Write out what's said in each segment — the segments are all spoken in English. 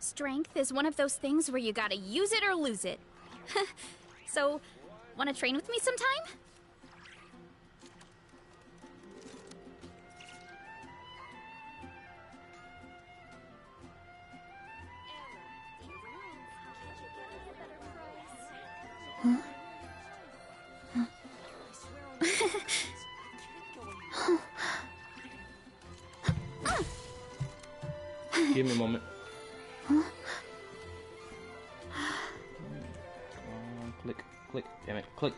Strength is one of those things where you gotta use it or lose it. So, wanna train with me sometime? Give me a moment. Click, click, damn it, click.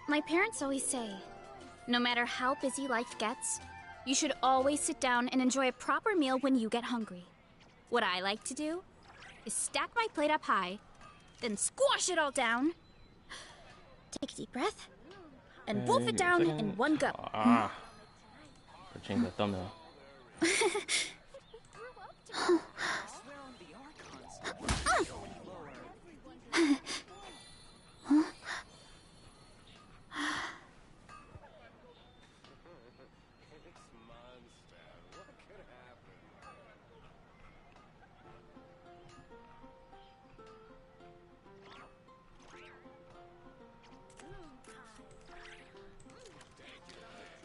My parents always say, no matter how busy life gets, you should always sit down and enjoy a proper meal when you get hungry. What I like to do is stack my plate up high, then squash it all down, take a deep breath, and wolf it down in one go. I changed that thumbnail.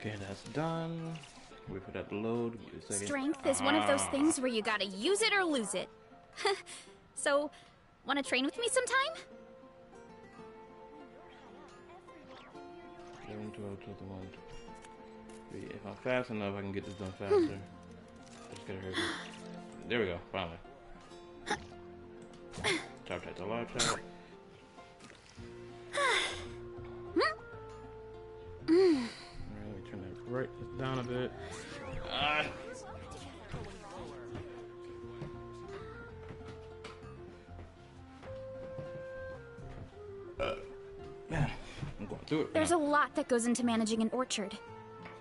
Okay, that's done. Wait for that to load. Wait a second. Strength is one of those things where you gotta use it or lose it. So, wanna train with me sometime? 11, 12, 21. If I'm fast enough, I can get this done faster. I just gotta hurry. There we go, finally. Chop chat to live chat. Alright, let me turn that right down a bit. Man, I'm going through it. There's a lot that goes into managing an orchard.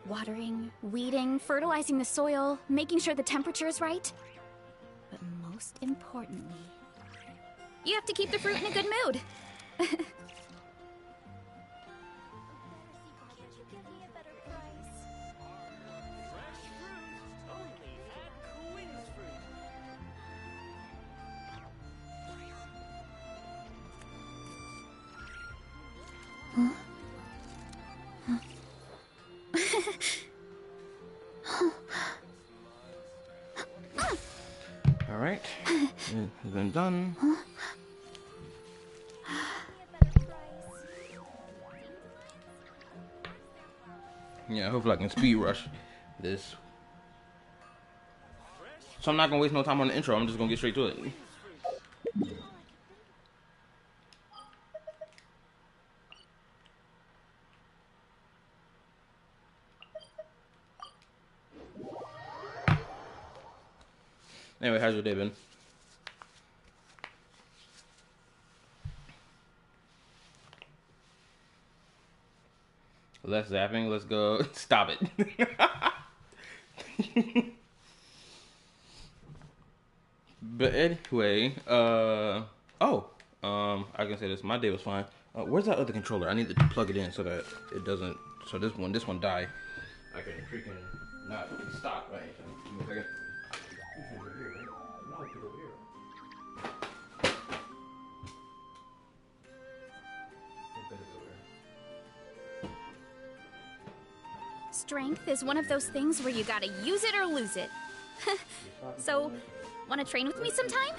Watering, weeding, fertilizing the soil, making sure the temperature is right. But most importantly, you have to keep the fruit in a good mood. Alright, it's been done. Yeah, hopefully I can speed rush this. So I'm not gonna waste no time on the intro, I'm just gonna get straight to it. Anyway, how's your day been? Less zapping, let's go. Stop it. But anyway, I can say this, my day was fine. Where's that other controller? I need to plug it in so that it doesn't, so this one die. I can freaking not stop right. Give me a second. Strength is one of those things where you gotta use it or lose it. So, wanna train with me sometime?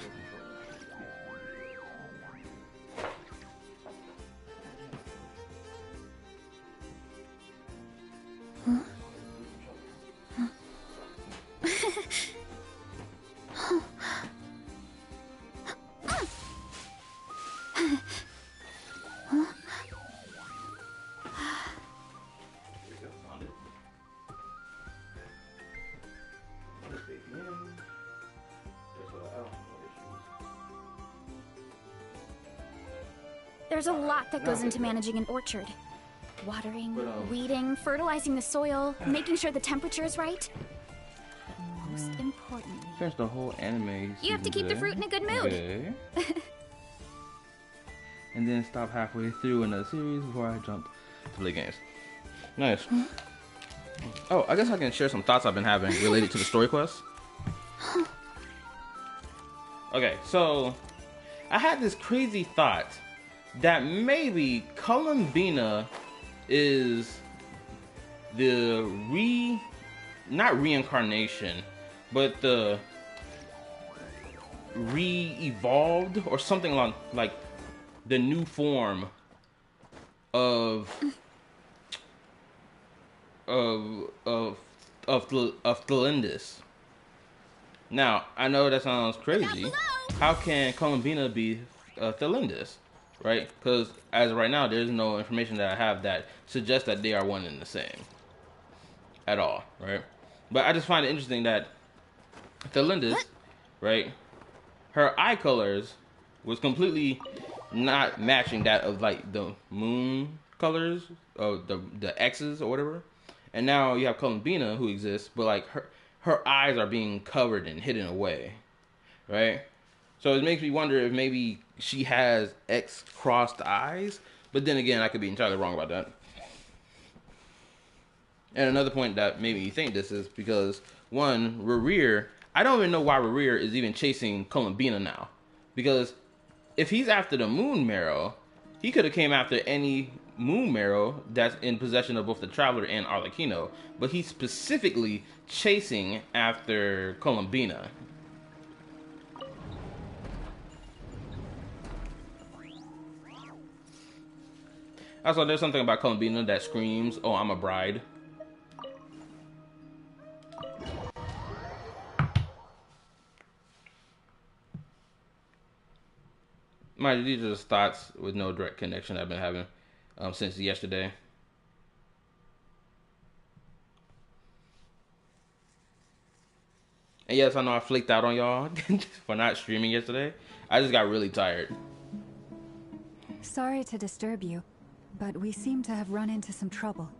There's a lot that goes into managing an orchard. Watering, weeding, fertilizing the soil, making sure the temperature is right. But most importantly, Finish the whole anime. you have to keep the fruit in a good mood. Okay. And then stop halfway through another series before I jump to play games. Nice. Oh, I guess I can share some thoughts I've been having related to the story quest. Okay, so I had this crazy thought that maybe Columbina is the not reincarnation, but the re-evolved or something along like the new form of Thelindis. Now, I know that sounds crazy. How can Columbina be Thelindis, right? Because as of right now, there's no information that I have that suggests that they are one and the same at all, right? But I just find it interesting that Thelindis, right, her eye colors was completely not matching that of like the moon colors of the X's or whatever. And now you have Columbina who exists, but like her eyes are being covered and hidden away, right? So it makes me wonder if maybe she has X crossed eyes, but then again, I could be entirely wrong about that. And another point that made me think this is because one, Rerir, I don't even know why Rerir is even chasing Columbina now, because if he's after the Moon Marrow, he could have came after any Moon Marrow that's in possession of both the Traveler and Arlecchino, but he's specifically chasing after Columbina. Also, there's something about Columbina that screams, "Oh, I'm a bride." These are just thoughts with no direct connection I've been having since yesterday. And yes, I know I flaked out on y'all for not streaming yesterday. I just got really tired. Sorry to disturb you, but we seem to have run into some trouble.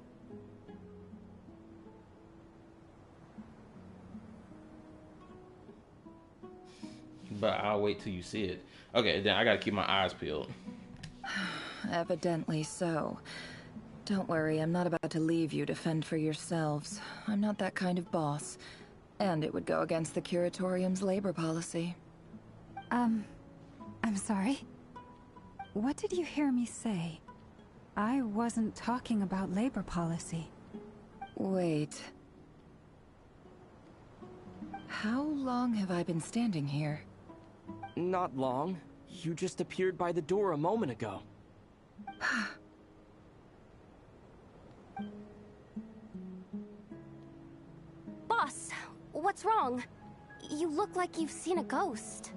But I'll wait till you see it. Okay, then I gotta keep my eyes peeled. Evidently so. Don't worry, I'm not about to leave you to fend for yourselves. I'm not that kind of boss. And it would go against the Curatorium's labor policy. I'm sorry. What did you hear me say? I wasn't talking about labor policy. Wait. How long have I been standing here? Not long. You just appeared by the door a moment ago. Boss, what's wrong? You look like you've seen a ghost.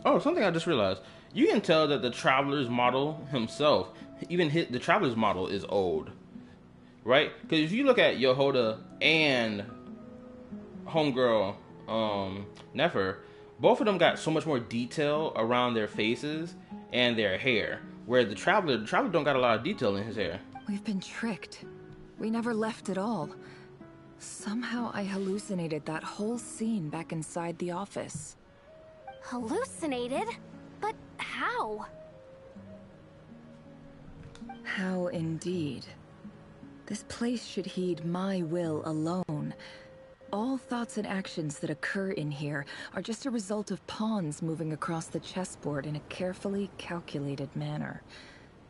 Oh, something I just realized. You can tell that the Traveler's model himself, the Traveler's model is old. Right? Because if you look at Yehoda and homegirl, Nefer, both of them got so much more detail around their faces and their hair. Where the Traveler don't got a lot of detail in his hair. We've been tricked. We never left at all. Somehow I hallucinated that whole scene back inside the office. Hallucinated? But how? How indeed. This place should heed my will alone. All thoughts and actions that occur in here are just a result of pawns moving across the chessboard in a carefully calculated manner.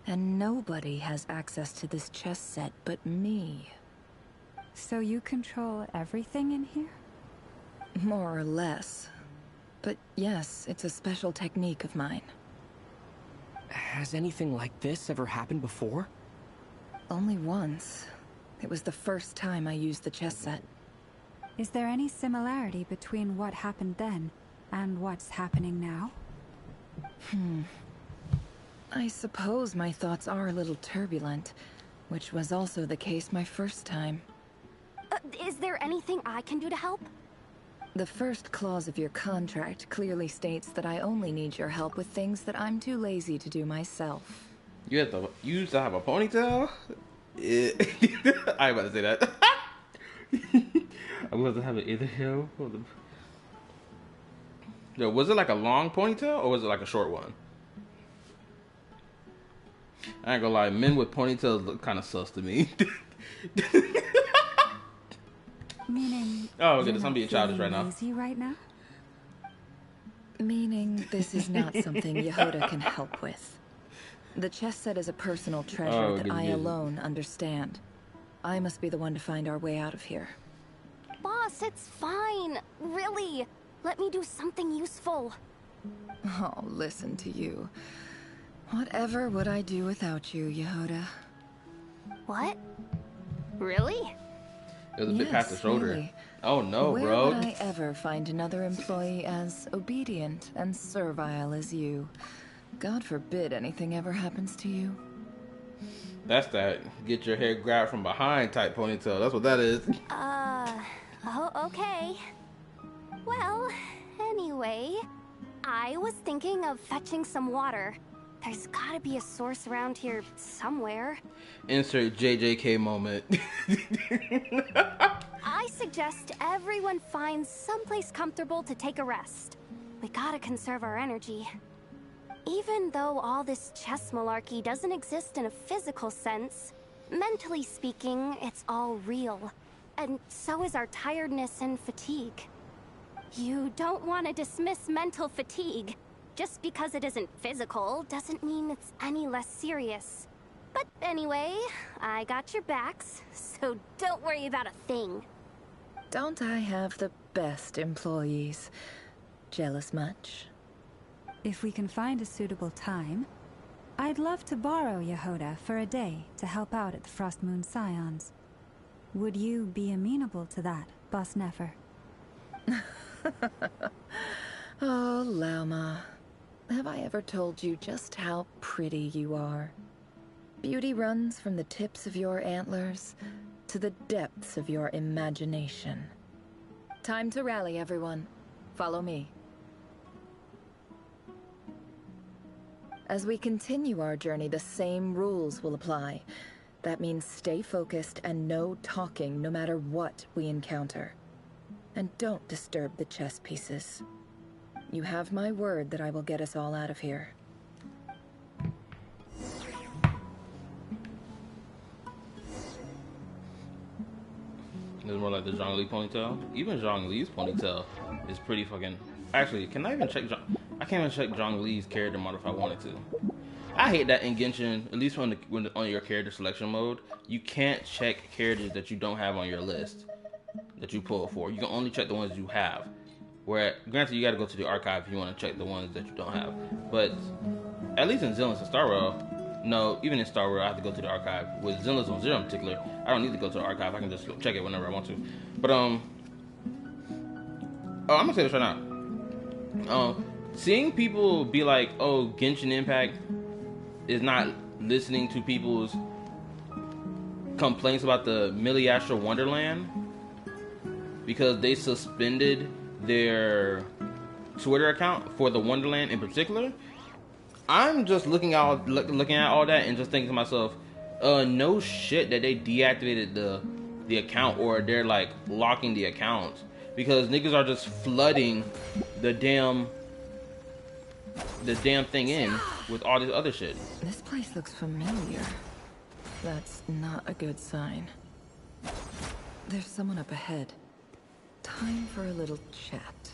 And nobody has access to this chess set but me. So you control everything in here? More or less. But yes, it's a special technique of mine. Has anything like this ever happened before? Only once. It was the first time I used the chess set. Is there any similarity between what happened then and what's happening now? I suppose my thoughts are a little turbulent, which was also the case my first time. Is there anything I can do to help? The first clause of your contract clearly states that I only need your help with things that I'm too lazy to do myself. You used to have a ponytail? I ain't about to say that. I'd love to have it either. Yo, was it like a long ponytail or was it like a short one? I ain't gonna lie, men with ponytails look kind of sus to me. Meaning, Oh, you're goodness, I'm not being childish feeling right now. lazy right now? Meaning this is not something Yehoda can help with. The chess set is a personal treasure that I alone understand. I must be the one to find our way out of here. Boss, it's fine. Really. Let me do something useful. Oh, listen to you. Whatever would I do without you, Yehoda? What? Really? It was a bit past the shoulder. Really. Oh no, Where bro. would I ever find another employee as obedient and servile as you? God forbid anything ever happens to you. That's that get your hair grabbed from behind type ponytail. That's what that is. Oh, okay. Well, anyway, I was thinking of fetching some water. There's gotta be a source around here somewhere. Insert JJK moment. I suggest everyone finds someplace comfortable to take a rest. We gotta conserve our energy. Even though all this chess malarkey doesn't exist in a physical sense, mentally speaking, it's all real. And so is our tiredness and fatigue. You don't want to dismiss mental fatigue. Just because it isn't physical doesn't mean it's any less serious. But anyway, I got your backs, so don't worry about a thing. Don't I have the best employees? Jealous much? If we can find a suitable time, I'd love to borrow Yehoda for a day to help out at the Frost Moon Scions. Would you be amenable to that, Boss Nefer? Oh, Lauma. Have I ever told you just how pretty you are? Beauty runs from the tips of your antlers to the depths of your imagination. Time to rally, everyone. Follow me. As we continue our journey, the same rules will apply. That means stay focused and no talking no matter what we encounter. And don't disturb the chess pieces. You have my word that I will get us all out of here. It's more like the Zhongli ponytail. Even Zhongli's ponytail is pretty fucking... Actually, can I even check I can't even check Zhongli's character mode if I wanted to. I hate that in Genshin, at least when on your character selection mode, you can't check characters that you don't have on your list that you pull for. You can only check the ones you have. Where, granted, you gotta go to the archive if you want to check the ones that you don't have. But, at least in Zenless and Star Rail, no, even in Star Rail, I have to go to the archive. With Zenless on Zero in particular, I don't need to go to the archive. I can just check it whenever I want to. But, oh, I'm gonna say this right now. Seeing people be like, oh, Genshin Impact is not listening to people's complaints about the Millie Astral Wonderland because they suspended their Twitter account for the Wonderland in particular. I'm just looking at all that and just thinking to myself, no shit that they deactivated the account or they're like locking the account because niggas are just flooding the damn thing in with all this other shit. This place looks familiar. That's not a good sign. There's someone up ahead. Time for a little chat.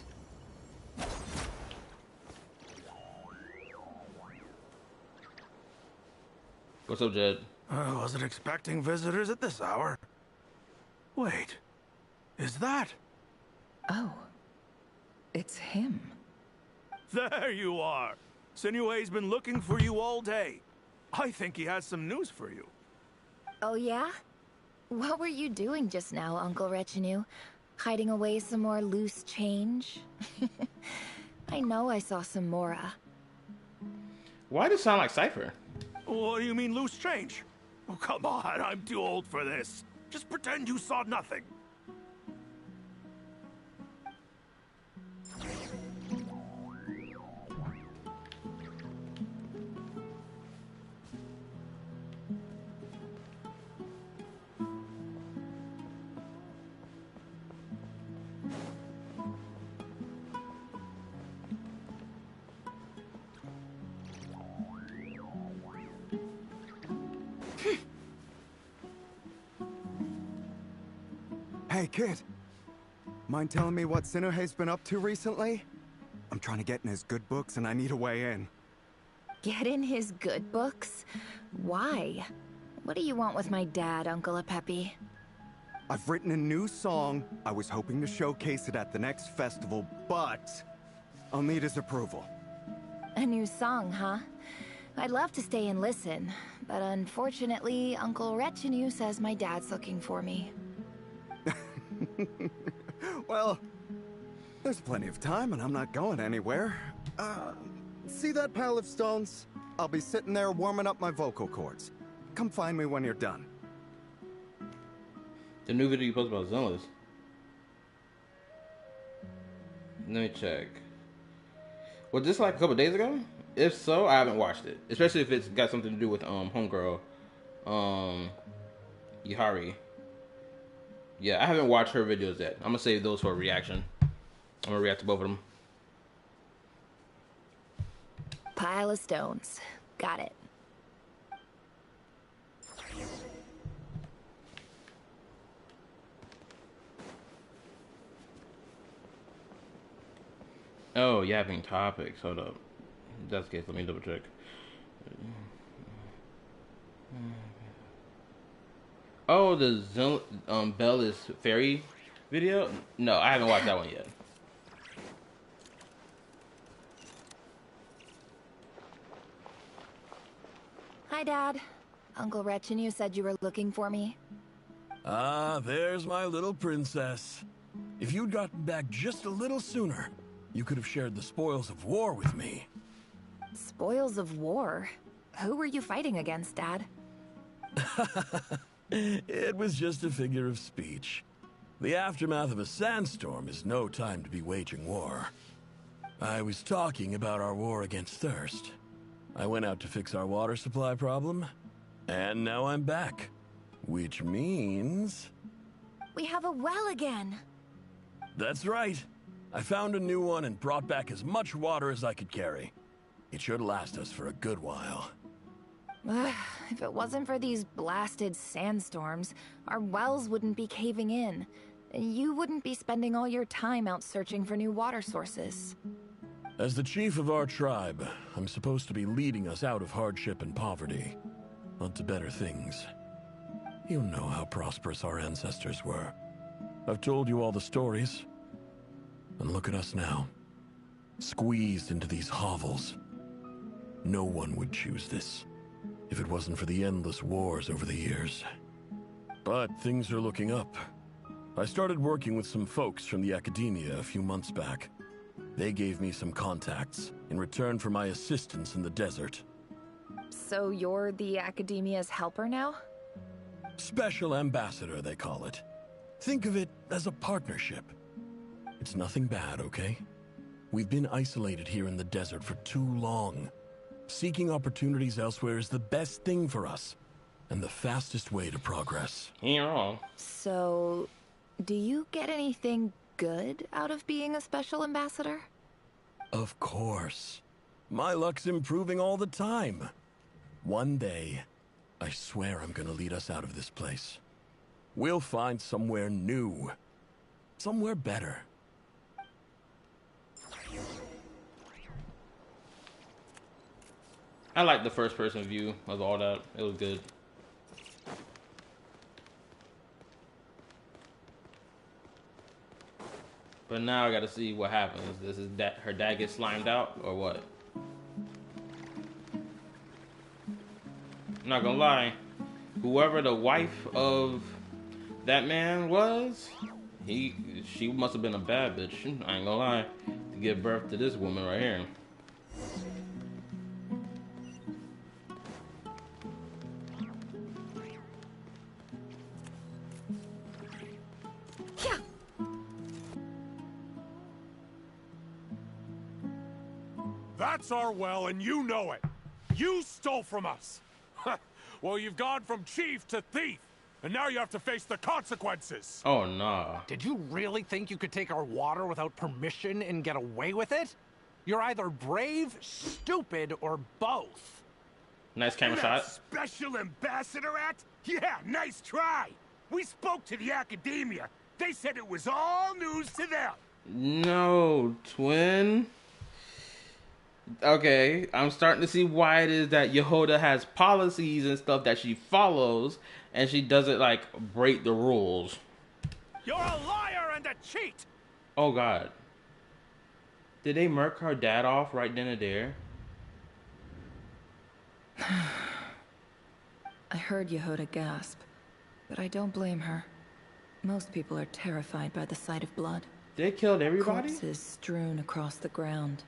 What's up, Jed? I wasn't expecting visitors at this hour. Wait, is that? Oh, it's him. There you are. Sinue's been looking for you all day. I think he has some news for you. Oh yeah? What were you doing just now, Uncle Retinue? Hiding away some more loose change? I know I saw some Mora. Why does it sound like Cypher? What do you mean loose change? Oh, come on, I'm too old for this. Just pretend you saw nothing. Hey, kid. Mind telling me what Sinuhe's been up to recently? I'm trying to get in his good books and I need a way in. Get in his good books? Why? What do you want with my dad, Uncle Apepi? I've written a new song. I was hoping to showcase it at the next festival, but I'll need his approval. A new song, huh? I'd love to stay and listen, but unfortunately, Uncle Retinue says my dad's looking for me. Well, there's plenty of time and I'm not going anywhere. See that pile of stones? I'll be sitting there warming up my vocal cords. Come find me when you're done. The new video you posted about Zenless. Let me check. Was this like a couple days ago? If so, I haven't watched it. Especially if it's got something to do with homegirl, Yihari. Yeah, I haven't watched her videos yet. I'm gonna save those for a reaction. I'm gonna react to both of them. Pile of stones. Got it. Oh, yapping topics. Hold up. If that's the case, let me double check. Oh, the Bellis Fairy video? No, I haven't watched that one yet. Hi, Dad. Uncle Retinue said you were looking for me. Ah, there's my little princess. If you'd gotten back just a little sooner, you could have shared the spoils of war with me. Spoils of war? Who were you fighting against, Dad? It was just a figure of speech. The aftermath of a sandstorm is no time to be waging war. I was talking about our war against thirst. I went out to fix our water supply problem, and now I'm back. Which means... We have a well again! That's right. I found a new one and brought back as much water as I could carry. It should last us for a good while. If it wasn't for these blasted sandstorms, our wells wouldn't be caving in. You wouldn't be spending all your time out searching for new water sources. As the chief of our tribe, I'm supposed to be leading us out of hardship and poverty, onto better things. You know how prosperous our ancestors were. I've told you all the stories. And look at us now, squeezed into these hovels. No one would choose this, if it wasn't for the endless wars over the years. But things are looking up. I started working with some folks from the academia a few months back. They gave me some contacts in return for my assistance in the desert. So you're the academia's helper now? Special ambassador, they call it. Think of it as a partnership. It's nothing bad, okay? We've been isolated here in the desert for too long. Seeking opportunities elsewhere is the best thing for us, and the fastest way to progress. You ain't wrong. So, do you get anything good out of being a special ambassador? Of course. My luck's improving all the time. One day, I swear I'm gonna lead us out of this place. We'll find somewhere new. Somewhere better. I like the first person view of all that. It was good. But now I gotta see what happens. This is that her dad gets slimed out or what? I'm not gonna lie. Whoever the wife of that man was, she must have been a bad bitch. I ain't gonna lie. To give birth to this woman right here. That's our well, and you know it. You stole from us. Well, you've gone from chief to thief, and now you have to face the consequences. Oh, nah. Did you really think you could take our water without permission and get away with it? You're either brave, stupid, or both. Nice camera That shot. Special ambassador act? Yeah, nice try. We spoke to the academia. They said it was all news to them. No, twin. Okay, I'm starting to see why it is that Yehoda has policies and stuff that she follows, and she doesn't, like, break the rules. You're a liar and a cheat! Oh, God. Did they murk her dad off right then and there? I heard Yehoda gasp, but I don't blame her. Most people are terrified by the sight of blood. They killed everybody? Corpses strewn across the ground.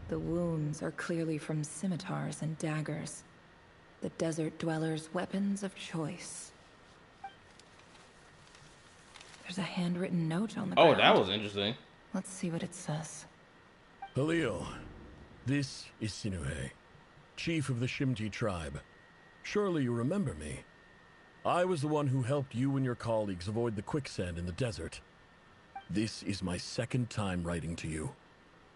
The wounds are clearly from scimitars and daggers. The desert dwellers' weapons of choice. There's a handwritten note on the ground. Oh, that was interesting. Let's see what it says. Halil, this is Sinuhe, chief of the Shimti tribe. Surely you remember me. I was the one who helped you and your colleagues avoid the quicksand in the desert. This is my second time writing to you.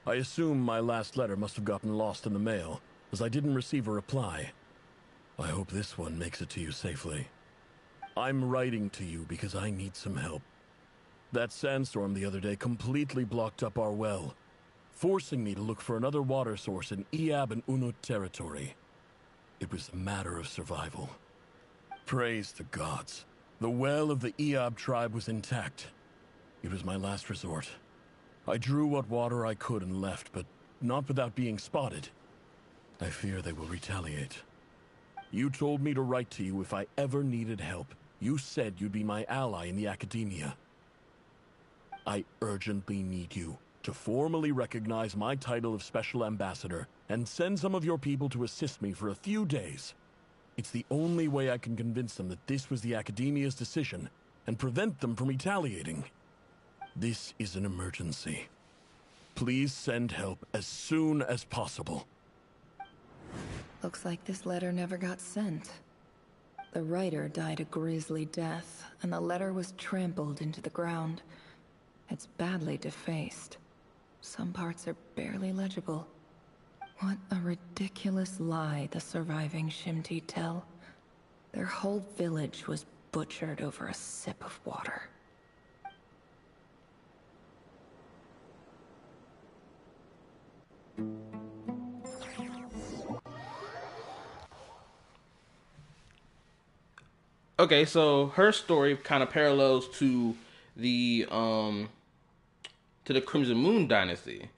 I assume my last letter must have gotten lost in the mail, as I didn't receive a reply. I hope this one makes it to you safely. I'm writing to you because I need some help. That sandstorm the other day completely blocked up our well, forcing me to look for another water source in Iab and Unut territory. It was a matter of survival. Praise the gods. The well of the Iab tribe was intact. It was my last resort. I drew what water I could and left, but not without being spotted. I fear they will retaliate. You told me to write to you if I ever needed help. You said you'd be my ally in the academia. I urgently need you to formally recognize my title of Special Ambassador and send some of your people to assist me for a few days. It's the only way I can convince them that this was the academia's decision and prevent them from retaliating. This is an emergency. Please send help as soon as possible. Looks like this letter never got sent. The writer died a grisly death, and the letter was trampled into the ground. It's badly defaced. Some parts are barely legible. What a ridiculous lie the surviving Shimti tell. Their whole village was butchered over a sip of water. Okay, so her story kind of parallels to the Crimson Moon dynasty.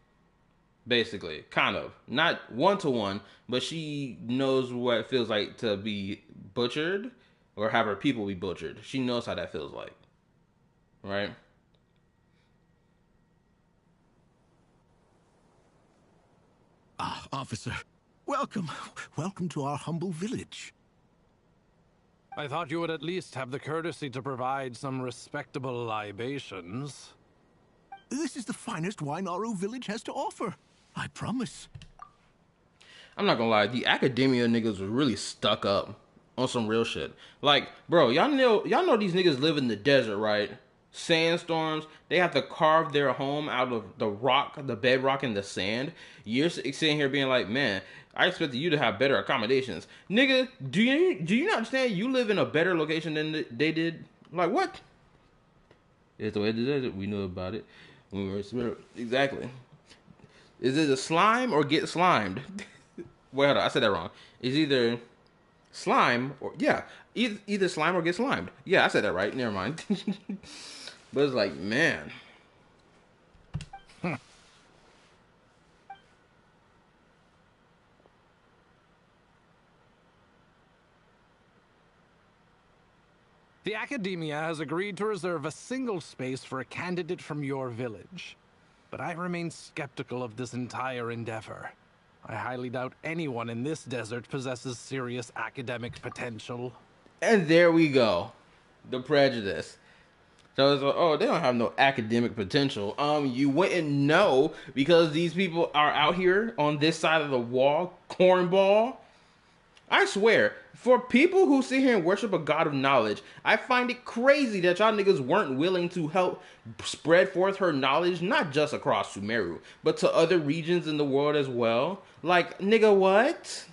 Basically, kind of. Not one-to-one, but she knows what it feels like to be butchered or have her people be butchered. She knows how that feels like. Right? Ah, officer. Welcome. Welcome to our humble village. I thought you would at least have the courtesy to provide some respectable libations. This is the finest wine Aru village has to offer. I promise. I'm not gonna lie, the academia niggas were really stuck up on some real shit. Like, bro, y'all know these niggas live in the desert, right? Sandstorms, they have to carve their home out of the rock, the bedrock, and the sand. You're sitting here being like, man, I expected you to have better accommodations. Nigga, do you not understand you live in a better location than they did? Like, what? It's the way it is. We knew about it when we were exactly. Is it a slime or get slimed? Wait, hold on, I said that wrong. It's either slime or either slime or get slimed. Yeah, I said that right. Never mind. But it's like, man. The Academia has agreed to reserve a single space for a candidate from your village. But I remain skeptical of this entire endeavor. I highly doubt anyone in this desert possesses serious academic potential. And there we go. The prejudice. So it's like, oh, they don't have no academic potential. You wouldn't know because these people are out here on this side of the wall, cornball. I swear, for people who sit here and worship a god of knowledge, I find it crazy that y'all niggas weren't willing to help spread forth her knowledge, not just across Sumeru, but to other regions in the world as well. Like, nigga, what?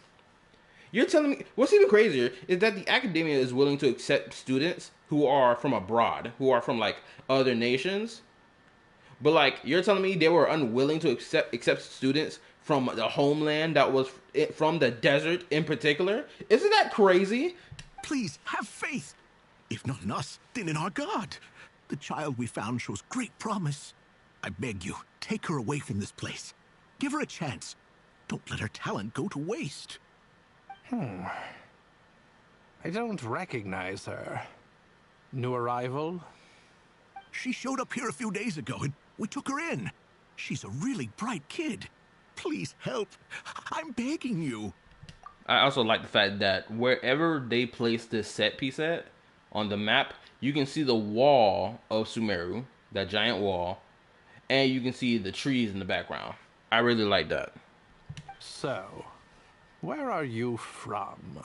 You're telling me, what's even crazier is that the academia is willing to accept students who are from abroad, who are from like other nations. But like you're telling me they were unwilling to accept students from the homeland that was from the desert in particular? Isn't that crazy? Please, have faith. If not in us, then in our God. The child we found shows great promise. I beg you, take her away from this place. Give her a chance. Don't let her talent go to waste. I don't recognize her. New arrival? She showed up here a few days ago and we took her in. She's a really bright kid. Please help. I'm begging you. I also like the fact that wherever they place this set piece at on the map, you can see the wall of Sumeru, that giant wall, and you can see the trees in the background. I really like that. So, where are you from?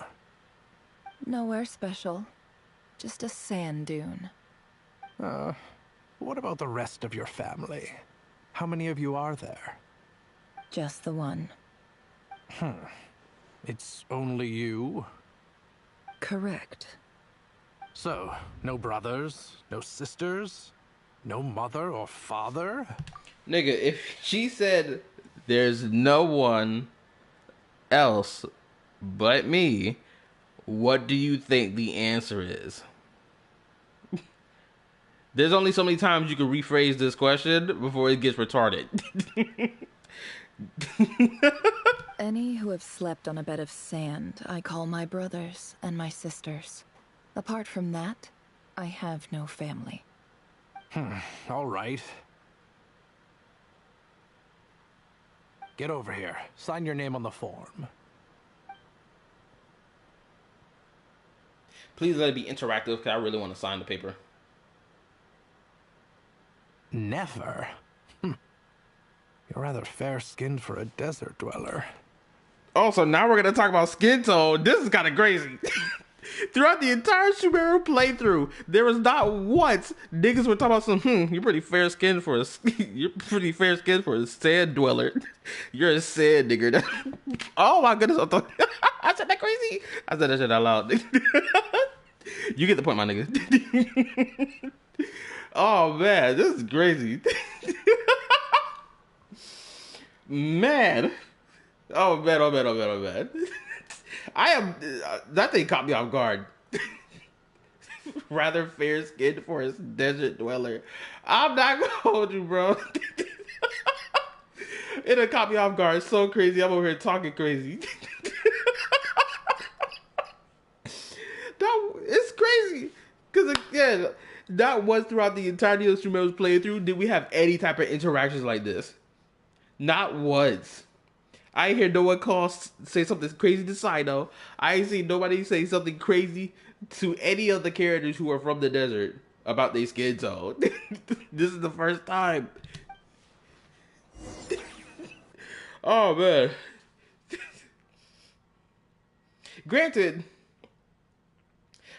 Nowhere special. Just a sand dune. What about the rest of your family? How many of you are there? Just the one. It's only you? Correct. So, no brothers, no sisters, no mother or father? Nigga, if she said there's no one else but me, what do you think the answer is? There's only so many times you can rephrase this question before it gets retarded. Any who have slept on a bed of sand, I call my brothers and my sisters. Apart from that, I have no family. All right. Get over here. Sign your name on the form. Please let it be interactive, because I really want to sign the paper. Never? You're rather fair-skinned for a desert dweller. Oh, so now we're going to talk about skin tone. This is kind of crazy. Throughout the entire Sumeru playthrough, there was not once niggas were talking about some, you're pretty fair-skinned for a sand dweller. You're a sand nigger. Oh my goodness. I said that crazy? I said that shit out loud. You get the point, my nigga. Oh man, this is crazy. Man. Oh man. I am. That thing caught me off guard. Rather fair-skinned for a desert dweller. I'm not gonna hold you, bro. It'll caught me off guard. So crazy. I'm over here talking crazy. It's crazy. Because again, not once throughout the entirety of Sumeru's playthrough did we have any type of interactions like this. Not once. I ain't hear no one say something crazy to Sino. I ain't seen nobody say something crazy to any of the characters who are from the desert about their skin tone. This is the first time. Oh, man. Granted,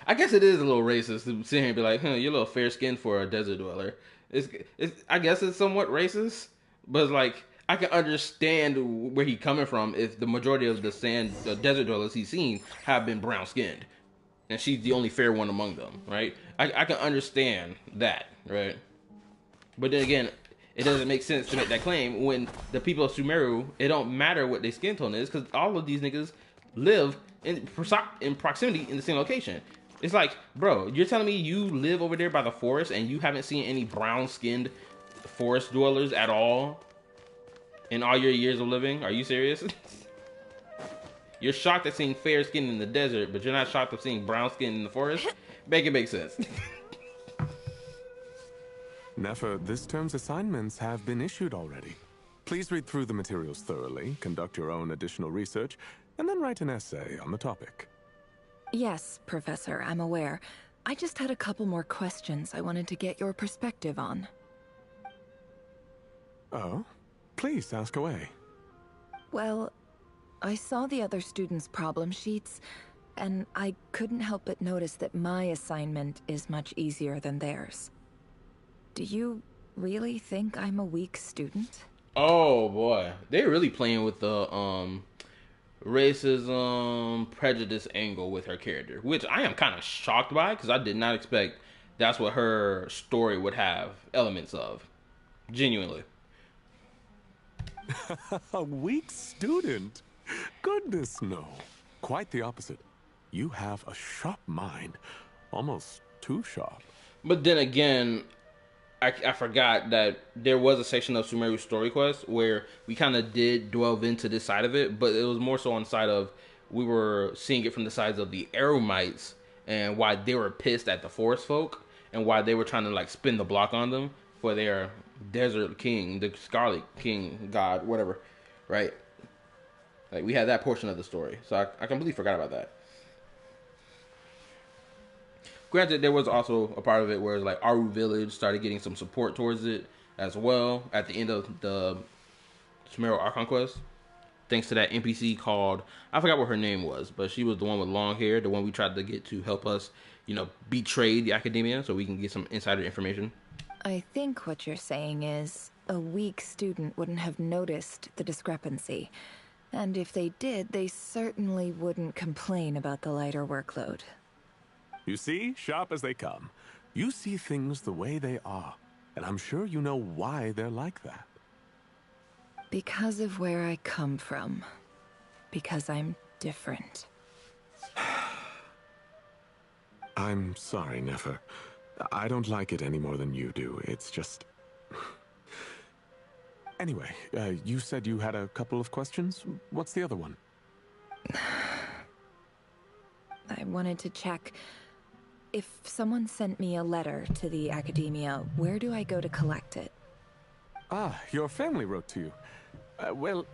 I guess it is a little racist to sit here and be like, you're a little fair-skinned for a desert dweller. I guess it's somewhat racist, but it's like, I can understand where he's coming from if the majority of the desert dwellers he's seen have been brown-skinned. And she's the only fair one among them, right? I can understand that, right? But then again, it doesn't make sense to make that claim when the people of Sumeru, it don't matter what their skin tone is, because all of these niggas live in proximity in the same location. It's like, bro, you're telling me you live over there by the forest and you haven't seen any brown-skinned forest dwellers at all? In all your years of living? Are you serious? You're shocked at seeing fair skin in the desert, but you're not shocked at seeing brown skin in the forest? Make it make sense. Nefer, this term's assignments have been issued already. Please read through the materials thoroughly, conduct your own additional research, and then write an essay on the topic. Yes, Professor, I'm aware. I just had a couple more questions I wanted to get your perspective on. Oh? Please, ask away. Well, I saw the other students' problem sheets, and I couldn't help but notice that my assignment is much easier than theirs. Do you really think I'm a weak student? Oh boy, they're really playing with the racism, prejudice angle with her character, which I am kind of shocked by because I did not expect that's what her story would have elements of. Genuinely. A weak student? Goodness, no. Quite the opposite. You have a sharp mind. Almost too sharp. But then again, I forgot that there was a section of Sumeru's story quest where we kind of did delve into this side of it, but it was more so on the side of we were seeing it from the sides of the Aromites and why they were pissed at the Forest Folk and why they were trying to like spin the block on them for their Desert King, the Scarlet King God, whatever, right? Like we had that portion of the story, so I completely forgot about that. Granted, there was also a part of it where like Aru Village started getting some support towards it as well at the end of the Sumeru Archon quest. Thanks to that NPC called, I forgot what her name was, but she was the one with long hair, the one we tried to get to help us, you know, betray the academia so we can get some insider information. I think what you're saying is a weak student wouldn't have noticed the discrepancy. And if they did, they certainly wouldn't complain about the lighter workload. You see, sharp as they come. You see things the way they are, and I'm sure you know why they're like that. Because of where I come from. Because I'm different. I'm sorry, Nefer. I don't like it any more than you do. It's just... Anyway, you said you had a couple of questions. What's the other one? I wanted to check... If someone sent me a letter to the academia, where do I go to collect it? Ah, your family wrote to you. Well,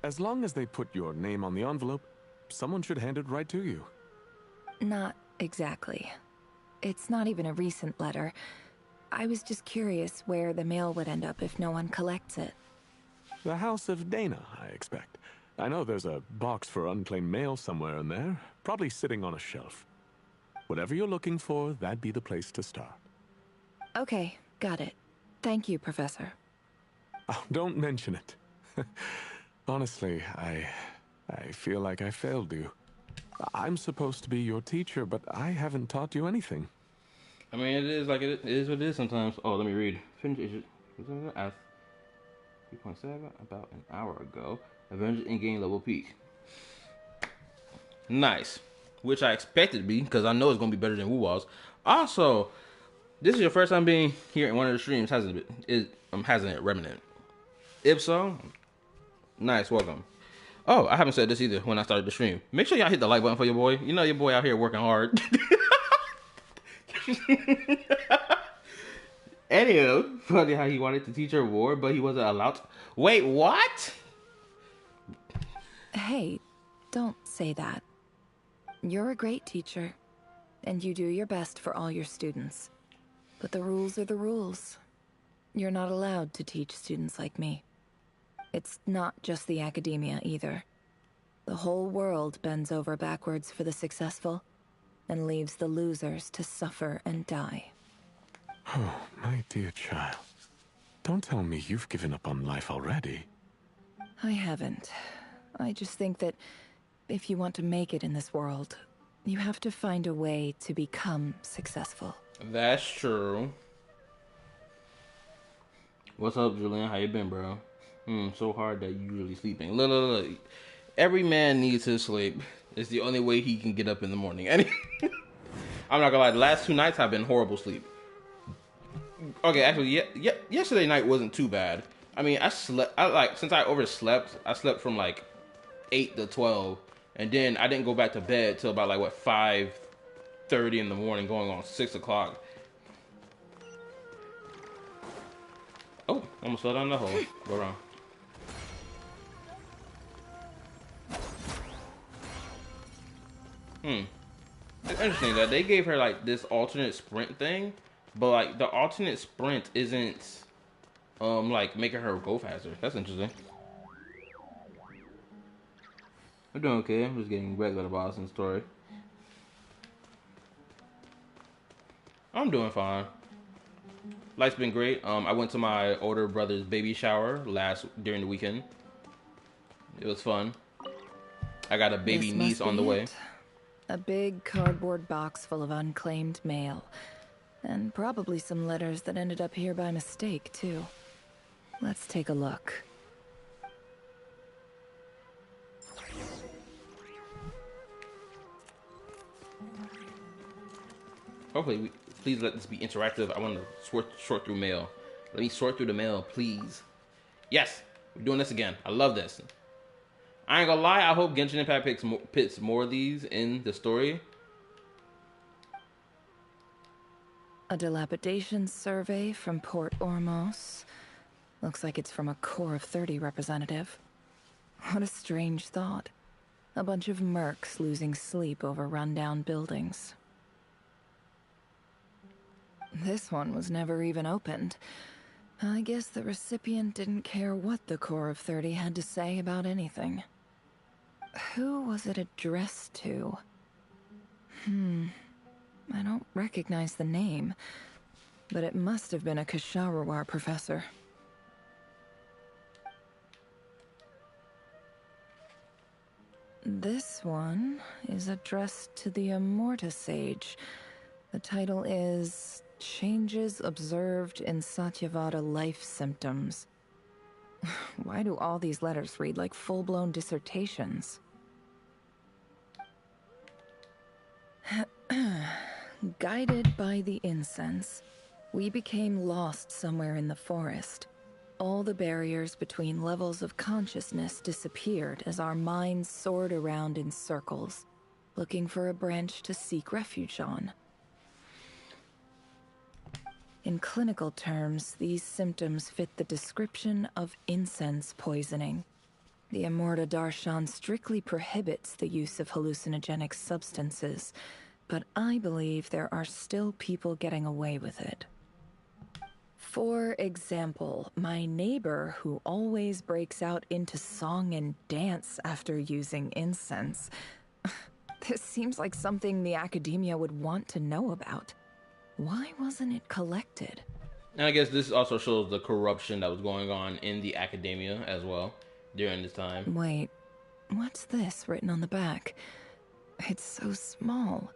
as long as they put your name on the envelope, someone should hand it right to you. Not exactly. It's not even a recent letter. I was just curious where the mail would end up if no one collects it. The House of Dana, I expect. I know there's a box for unclaimed mail somewhere in there, probably sitting on a shelf. Whatever you're looking for, that'd be the place to start. Okay, got it. Thank you, Professor. Oh, don't mention it. Honestly, I feel like I failed you. I'm supposed to be your teacher, but I haven't taught you anything. I mean, it is like it is what it is sometimes. Oh, let me read. Finish it. At 3.7, about an hour ago. Avengers in-game level peak. Nice. Which I expected to be, because I know it's going to be better than Wu Walls. Also, this is your first time being here in one of the streams, hasn't it, Remnant? If so, nice, welcome. Oh, I haven't said this either when I started the stream. Make sure y'all hit the like button for your boy. You know your boy out here working hard. Anywho, funny how he wanted to teach her war, but he wasn't allowed to. Wait, what? Hey, don't say that. You're a great teacher, and you do your best for all your students. But the rules are the rules. You're not allowed to teach students like me. It's not just the academia either. The whole world bends over backwards for the successful, and leaves the losers to suffer and die. Oh, my dear child. Don't tell me you've given up on life already. I haven't. I just think that if you want to make it in this world, you have to find a way to become successful. That's true. What's up, Julian? How you been, bro? So hard that you usually sleeping. Look. Every man needs his sleep. It's the only way he can get up in the morning. I'm not gonna lie, the last 2 nights have been horrible sleep. Okay, actually, yesterday night wasn't too bad. I mean, since I overslept, I slept from like 8 to 12. And then I didn't go back to bed till about 5:30 in the morning, going on 6 o'clock. Oh, almost fell down the hole. Go wrong. It's interesting that they gave her this alternate sprint thing, but the alternate sprint isn't making her go faster. That's interesting. I'm doing okay. I'm just getting regular Boston story. I'm doing fine. Life's been great. I went to my older brother's baby shower during the weekend. It was fun. I got a baby This niece must on the be way. it. A big cardboard box full of unclaimed mail. And probably some letters that ended up here by mistake, too. Let's take a look. Hopefully, please let this be interactive. I want to sort through mail. Let me sort through the mail, please. Yes, we're doing this again. I love this. I ain't gonna lie. I hope Genshin Impact puts more of these in the story. A dilapidation survey from Port Ormos. Looks like it's from a Core of 30 representative. What a strange thought. A bunch of mercs losing sleep over rundown buildings. This one was never even opened. I guess the recipient didn't care what the Core of 30 had to say about anything. Who was it addressed to? I don't recognize the name, but it must have been a Ksharawar professor. This one is addressed to the Immorta Sage. The title is Changes Observed in Satyavada Life Symptoms. Why do all these letters read like full-blown dissertations? Guided by the incense, we became lost somewhere in the forest. All the barriers between levels of consciousness disappeared as our minds soared around in circles, looking for a branch to seek refuge on. In clinical terms, these symptoms fit the description of incense poisoning. The Immorta Darshan strictly prohibits the use of hallucinogenic substances, but I believe there are still people getting away with it. For example, my neighbor who always breaks out into song and dance after using incense. This seems like something the academia would want to know about. Why wasn't it collected? And I guess this also shows the corruption that was going on in the academia as well during this time. Wait, what's this written on the back? It's so small.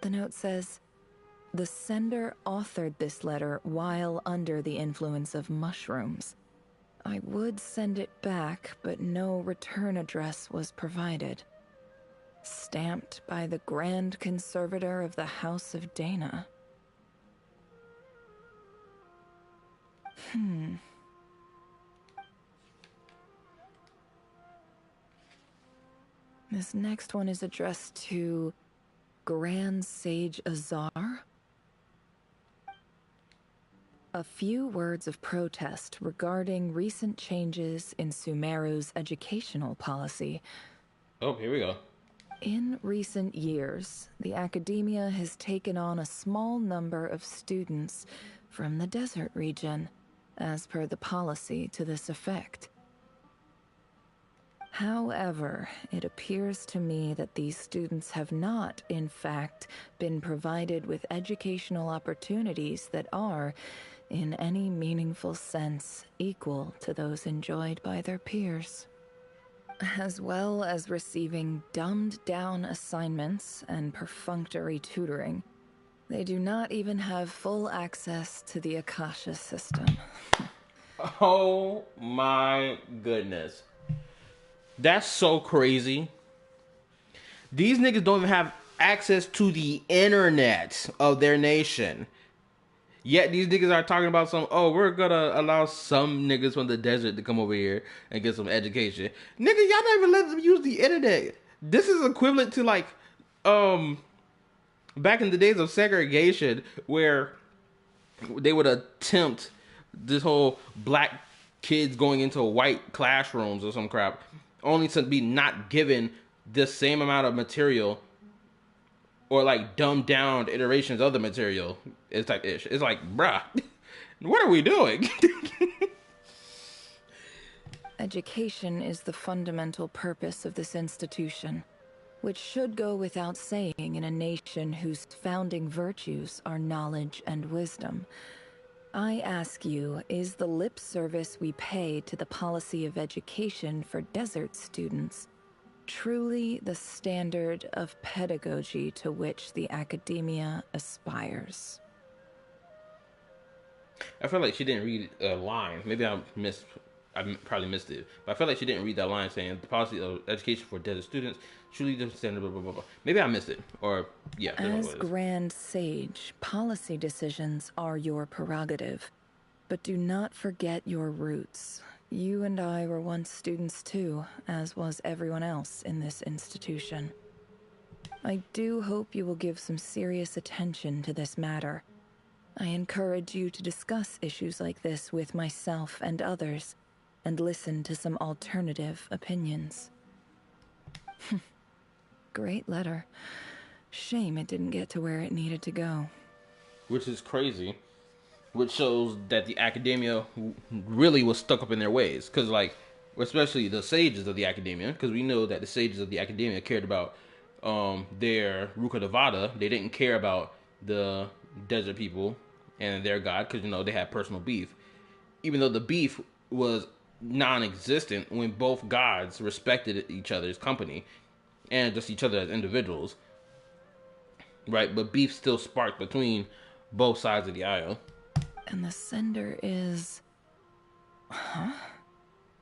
The note says, the sender authored this letter while under the influence of mushrooms. I would send it back, but no return address was provided. Stamped by the Grand Conservator of the House of Dana. This next one is addressed to Grand Sage Azar. A few words of protest regarding recent changes in Sumeru's educational policy. Oh, here we go. In recent years, the academia has taken on a small number of students from the desert region, as per the policy to this effect. However, it appears to me that these students have not, in fact, been provided with educational opportunities that are, in any meaningful sense, equal to those enjoyed by their peers. As well as receiving dumbed-down assignments and perfunctory tutoring, they do not even have full access to the Akasha system. Oh my goodness. That's so crazy. These niggas don't even have access to the internet of their nation. Yet these niggas are talking about we're gonna allow some niggas from the desert to come over here and get some education. Nigga, y'all not even let them use the internet. This is equivalent to back in the days of segregation where they would attempt this whole black kids going into white classrooms or some crap, only to be not given the same amount of material or like dumbed down iterations of the material. It's like ish. It's like, bruh, what are we doing? Education is the fundamental purpose of this institution, which should go without saying in a nation whose founding virtues are knowledge and wisdom. I ask you, is the lip service we pay to the policy of education for desert students truly the standard of pedagogy to which the academia aspires. I feel like she didn't read a line. Maybe I probably missed it. But I feel like she didn't read that line saying the policy of education for desert students truly the standard, blah, blah, blah, blah. Maybe I missed it. Or, yeah. As Grand Sage, policy decisions are your prerogative. But do not forget your roots. You and I were once students too, as was everyone else in this institution. I do hope you will give some serious attention to this matter. I encourage you to discuss issues like this with myself and others, and listen to some alternative opinions. Great letter. Shame it didn't get to where it needed to go. Which is crazy. Which shows that the academia really was stuck up in their ways. Because, like, especially the sages of the academia, because we know that the sages of the academia cared about their Ruka Devada. They didn't care about the desert people and their god, because, you know, they had personal beef. Even though the beef was non-existent when both gods respected each other's company and just each other as individuals. Right? But beef still sparked between both sides of the aisle. And the sender is... Huh?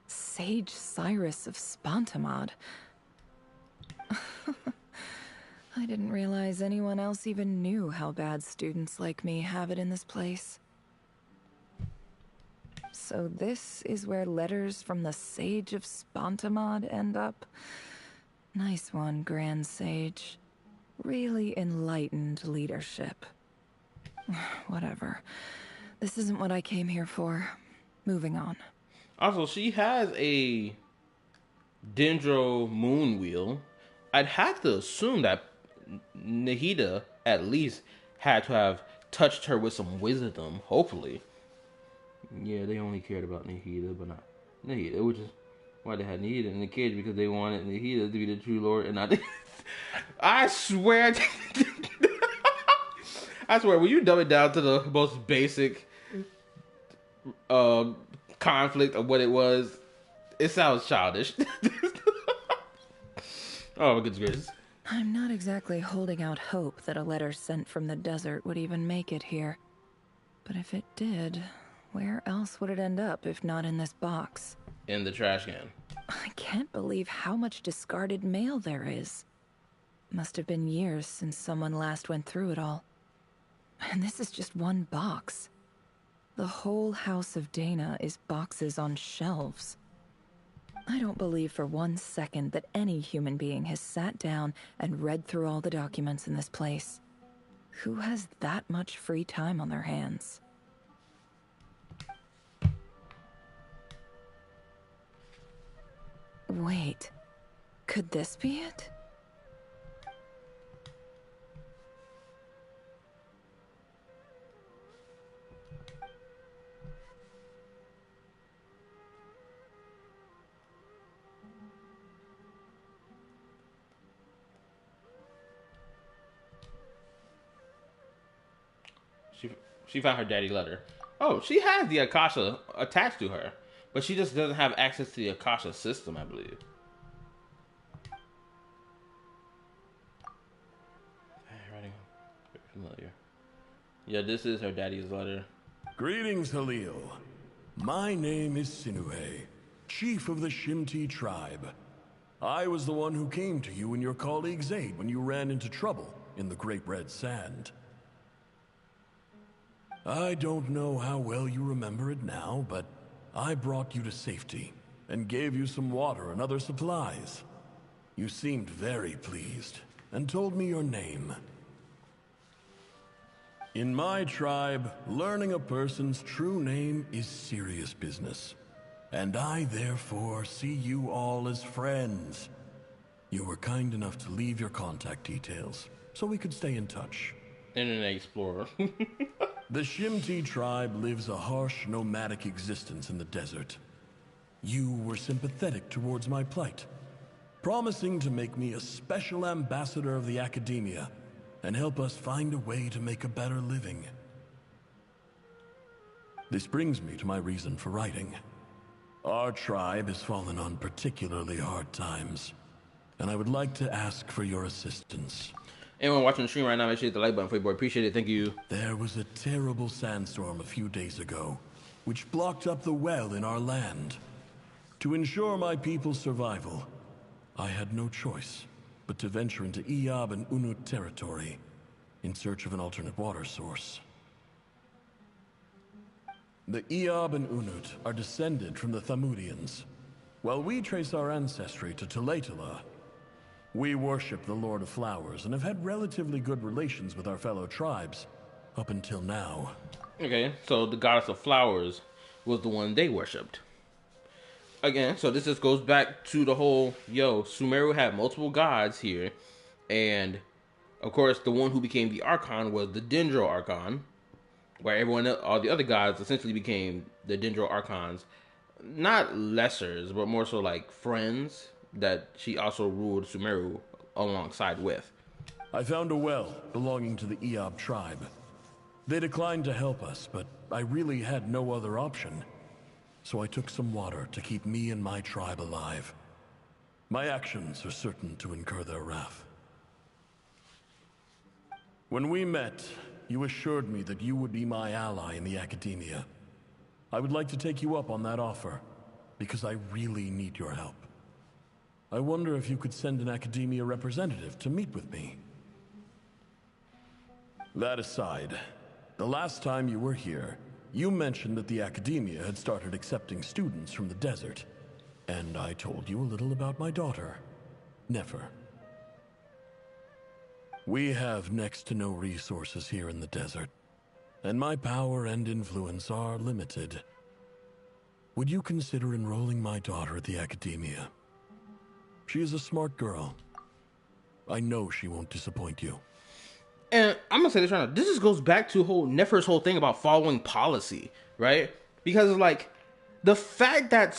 Sage Cyrus of Spontamod. I didn't realize anyone else even knew how bad students like me have it in this place. So this is where letters from the Sage of Spontamod end up? Nice one, Grand Sage. Really enlightened leadership. Whatever. This isn't what I came here for. Moving on. Also, she has a Dendro moon wheel. I'd have to assume that Nahida at least had to have touched her with some wisdom, hopefully. Yeah, they only cared about Nahida, but not Nahida, which is why they had Nahida in the cage, because they wanted Nahida to be the true lord and not... I swear... I swear, when you dumb it down to the most basic conflict of what it was, it sounds childish. Oh, my goodness gracious. I'm not exactly holding out hope that a letter sent from the desert would even make it here. But if it did, where else would it end up if not in this box? In the trash can. I can't believe how much discarded mail there is. Must have been years since someone last went through it all. And this is just one box. The whole house of Dana is boxes on shelves. I don't believe for 1 second that any human being has sat down and read through all the documents in this place. Who has that much free time on their hands? Wait, could this be it? She found her daddy letter. Oh, she has the Akasha attached to her, but she just doesn't have access to the Akasha system, I believe. Writing familiar. Yeah, this is her daddy's letter. Greetings, Halil. My name is Sinuhe, chief of the Shimti tribe. I was the one who came to you and your colleague Zaid when you ran into trouble in the Great Red Sand. I don't know how well you remember it now, but I brought you to safety and gave you some water and other supplies. You seemed very pleased and told me your name. In my tribe, learning a person's true name is serious business, and I therefore see you all as friends. You were kind enough to leave your contact details so we could stay in touch. Internet Explorer. The Shimti tribe lives a harsh, nomadic existence in the desert. You were sympathetic towards my plight, promising to make me a special ambassador of the academia and help us find a way to make a better living. This brings me to my reason for writing. Our tribe has fallen on particularly hard times. and I would like to ask for your assistance. Anyone watching the stream right now, make sure you hit the like button for you, boy. Appreciate it. Thank you. There was a terrible sandstorm a few days ago, which blocked up the well in our land. To ensure my people's survival, I had no choice but to venture into Iyab and Unut territory in search of an alternate water source. The Iyab and Unut are descended from the Thamudians, while we trace our ancestry to Tulatula. We worship the Lord of Flowers and have had relatively good relations with our fellow tribes up until now. Okay, so the goddess of flowers was the one they worshipped. Again, so this just goes back to the whole, Sumeru had multiple gods here, and of course the one who became the Archon was the Dendro Archon, where all the other gods essentially became the Dendro Archons, not lessers, but more so like friends that she also ruled Sumeru alongside with. I found a well belonging to the Iyab tribe. They declined to help us, but I really had no other option. So I took some water to keep me and my tribe alive. My actions are certain to incur their wrath. When we met, you assured me that you would be my ally in the academia. I would like to take you up on that offer, because I really need your help. I wonder if you could send an academia representative to meet with me. That aside, the last time you were here, you mentioned that the academia had started accepting students from the desert, and I told you a little about my daughter, Nefer. We have next to no resources here in the desert, and my power and influence are limited. Would you consider enrolling my daughter at the academia? She is a smart girl. I know she won't disappoint you. And I'm gonna say this right now. This just goes back to Nefer's whole thing about following policy, right? Because like the fact that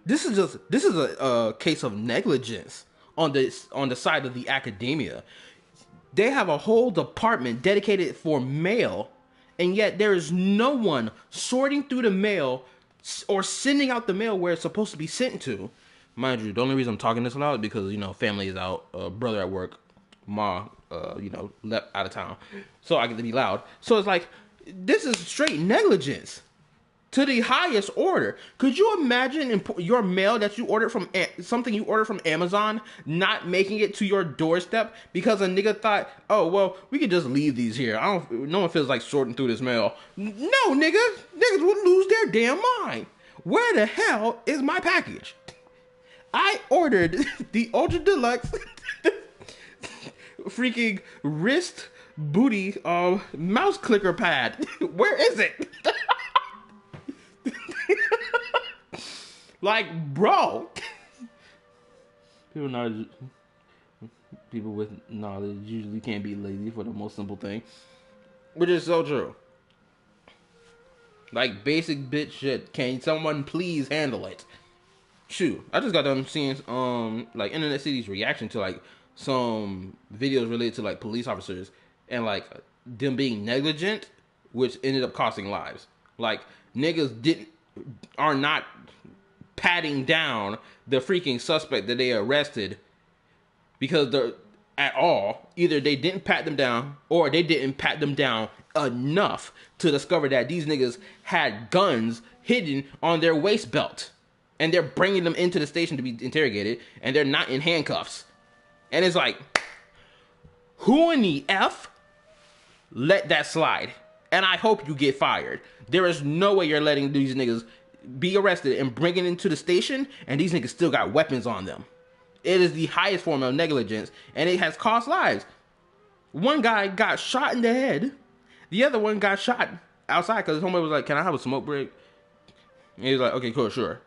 this is a case of negligence on the side of the academia. They have a whole department dedicated for mail, and yet there is no one sorting through the mail or sending out the mail where it's supposed to be sent to. Mind you, the only reason I'm talking this loud is because, family is out, brother at work, ma, left out of town. So I get to be loud. So it's like, this is straight negligence to the highest order. Could you imagine your mail that you ordered from something you ordered from Amazon not making it to your doorstep because a nigga thought, oh, well, we could just leave these here. No one feels like sorting through this mail. No, nigga. Niggas would lose their damn mind. Where the hell is my package? I ordered the Ultra Deluxe freaking wrist booty mouse clicker pad. Where is it? Like, bro. People with knowledge usually can't be lazy for the most simple thing. Which is so true. Like, basic bitch shit. Can someone please handle it? Shoot, I just got done seeing like Internet City's reaction to like some videos related to like police officers and like them being negligent, which ended up costing lives. Like niggas are not patting down the freaking suspect that they arrested because they're at all. Either they didn't pat them down or they didn't pat them down enough to discover that these niggas had guns hidden on their waist belt. And they're bringing them into the station to be interrogated, and they're not in handcuffs. And it's like, who in the F let that slide? And I hope you get fired. There is no way you're letting these niggas be arrested and bringing into the station, and these niggas still got weapons on them. It is the highest form of negligence, and it has cost lives. One guy got shot in the head. The other one got shot outside because his homeboy was like, can I have a smoke break? And he was like, okay, cool, sure.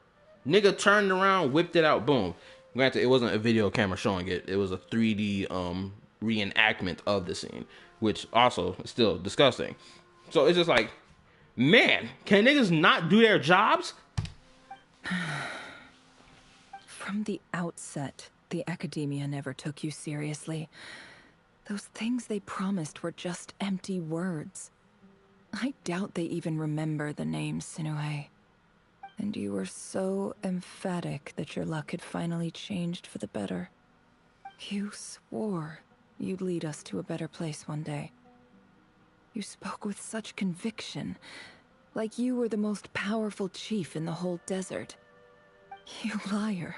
Nigga turned around, whipped it out, boom. Granted, it wasn't a video camera showing it. It was a 3D reenactment of the scene, which also is still disgusting. So it's just like, man, can niggas not do their jobs? From the outset, the academia never took you seriously. Those things they promised were just empty words. I doubt they even remember the name Sinuhe. And you were so emphatic that your luck had finally changed for the better. You swore you'd lead us to a better place one day. You spoke with such conviction, like you were the most powerful chief in the whole desert. You liar.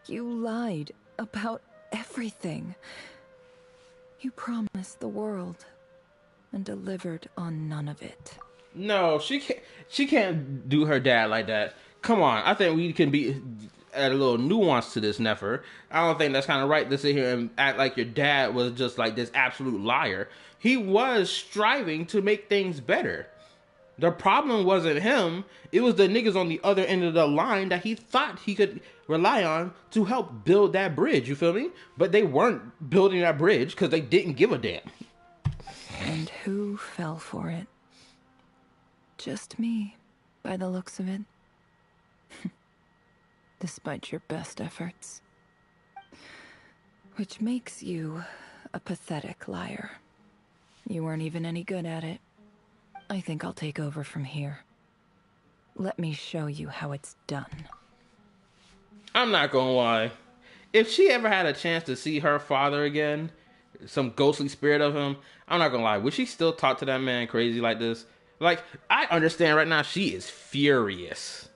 You lied about everything. You promised the world and delivered on none of it. No, she can't do her dad like that. Come on, I think we can be add a little nuance to this, Nefer. I don't think that's kind of right to sit here and act like your dad was just like this absolute liar. He was striving to make things better. The problem wasn't him. It was the niggas on the other end of the line that he thought he could rely on to help build that bridge. You feel me? But they weren't building that bridge because they didn't give a damn. And who fell for it? Just me, by the looks of it. Despite your best efforts. Which makes you a pathetic liar. You weren't even any good at it. I think I'll take over from here. Let me show you how it's done. I'm not gonna lie. If she ever had a chance to see her father again, some ghostly spirit of him, I'm not gonna lie, would she still talk to that man crazy like this? Like, I understand right now she is furious.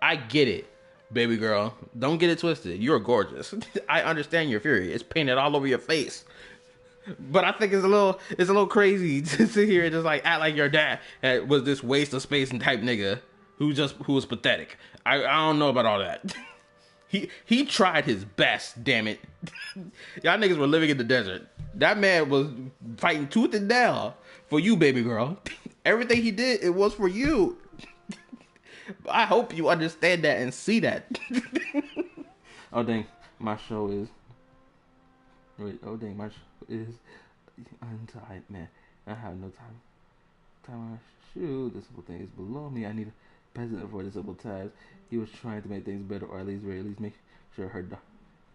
I get it, baby girl. Don't get it twisted. You're gorgeous. I understand you're furious. It's painted all over your face. But I think it's a little crazy to sit here and just like act like your dad was this waste of space and type nigga who was pathetic. I don't know about all that. He tried his best, damn it. Y'all niggas were living in the desert. That man was fighting tooth and nail for you, baby girl. Everything he did, it was for you. I hope you understand that and see that. Oh dang, my show is. Wait, oh dang, my show is untied, man. I have no time. Time I shoot. The simple thing is below me. I need a president for the simple task. He was trying to make things better, or at least make sure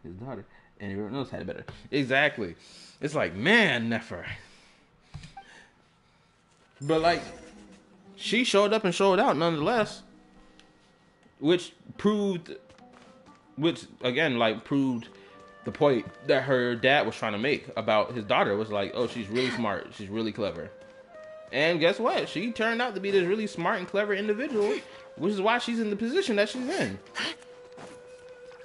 his daughter and everyone else had it better. Exactly. It's like, man, Nefer. But like, she showed up and showed out nonetheless, which again, like, proved the point that her dad was trying to make about his daughter. Was like, oh, she's really smart, she's really clever. And guess what? She turned out to be this really smart and clever individual, which is why she's in the position that she's in.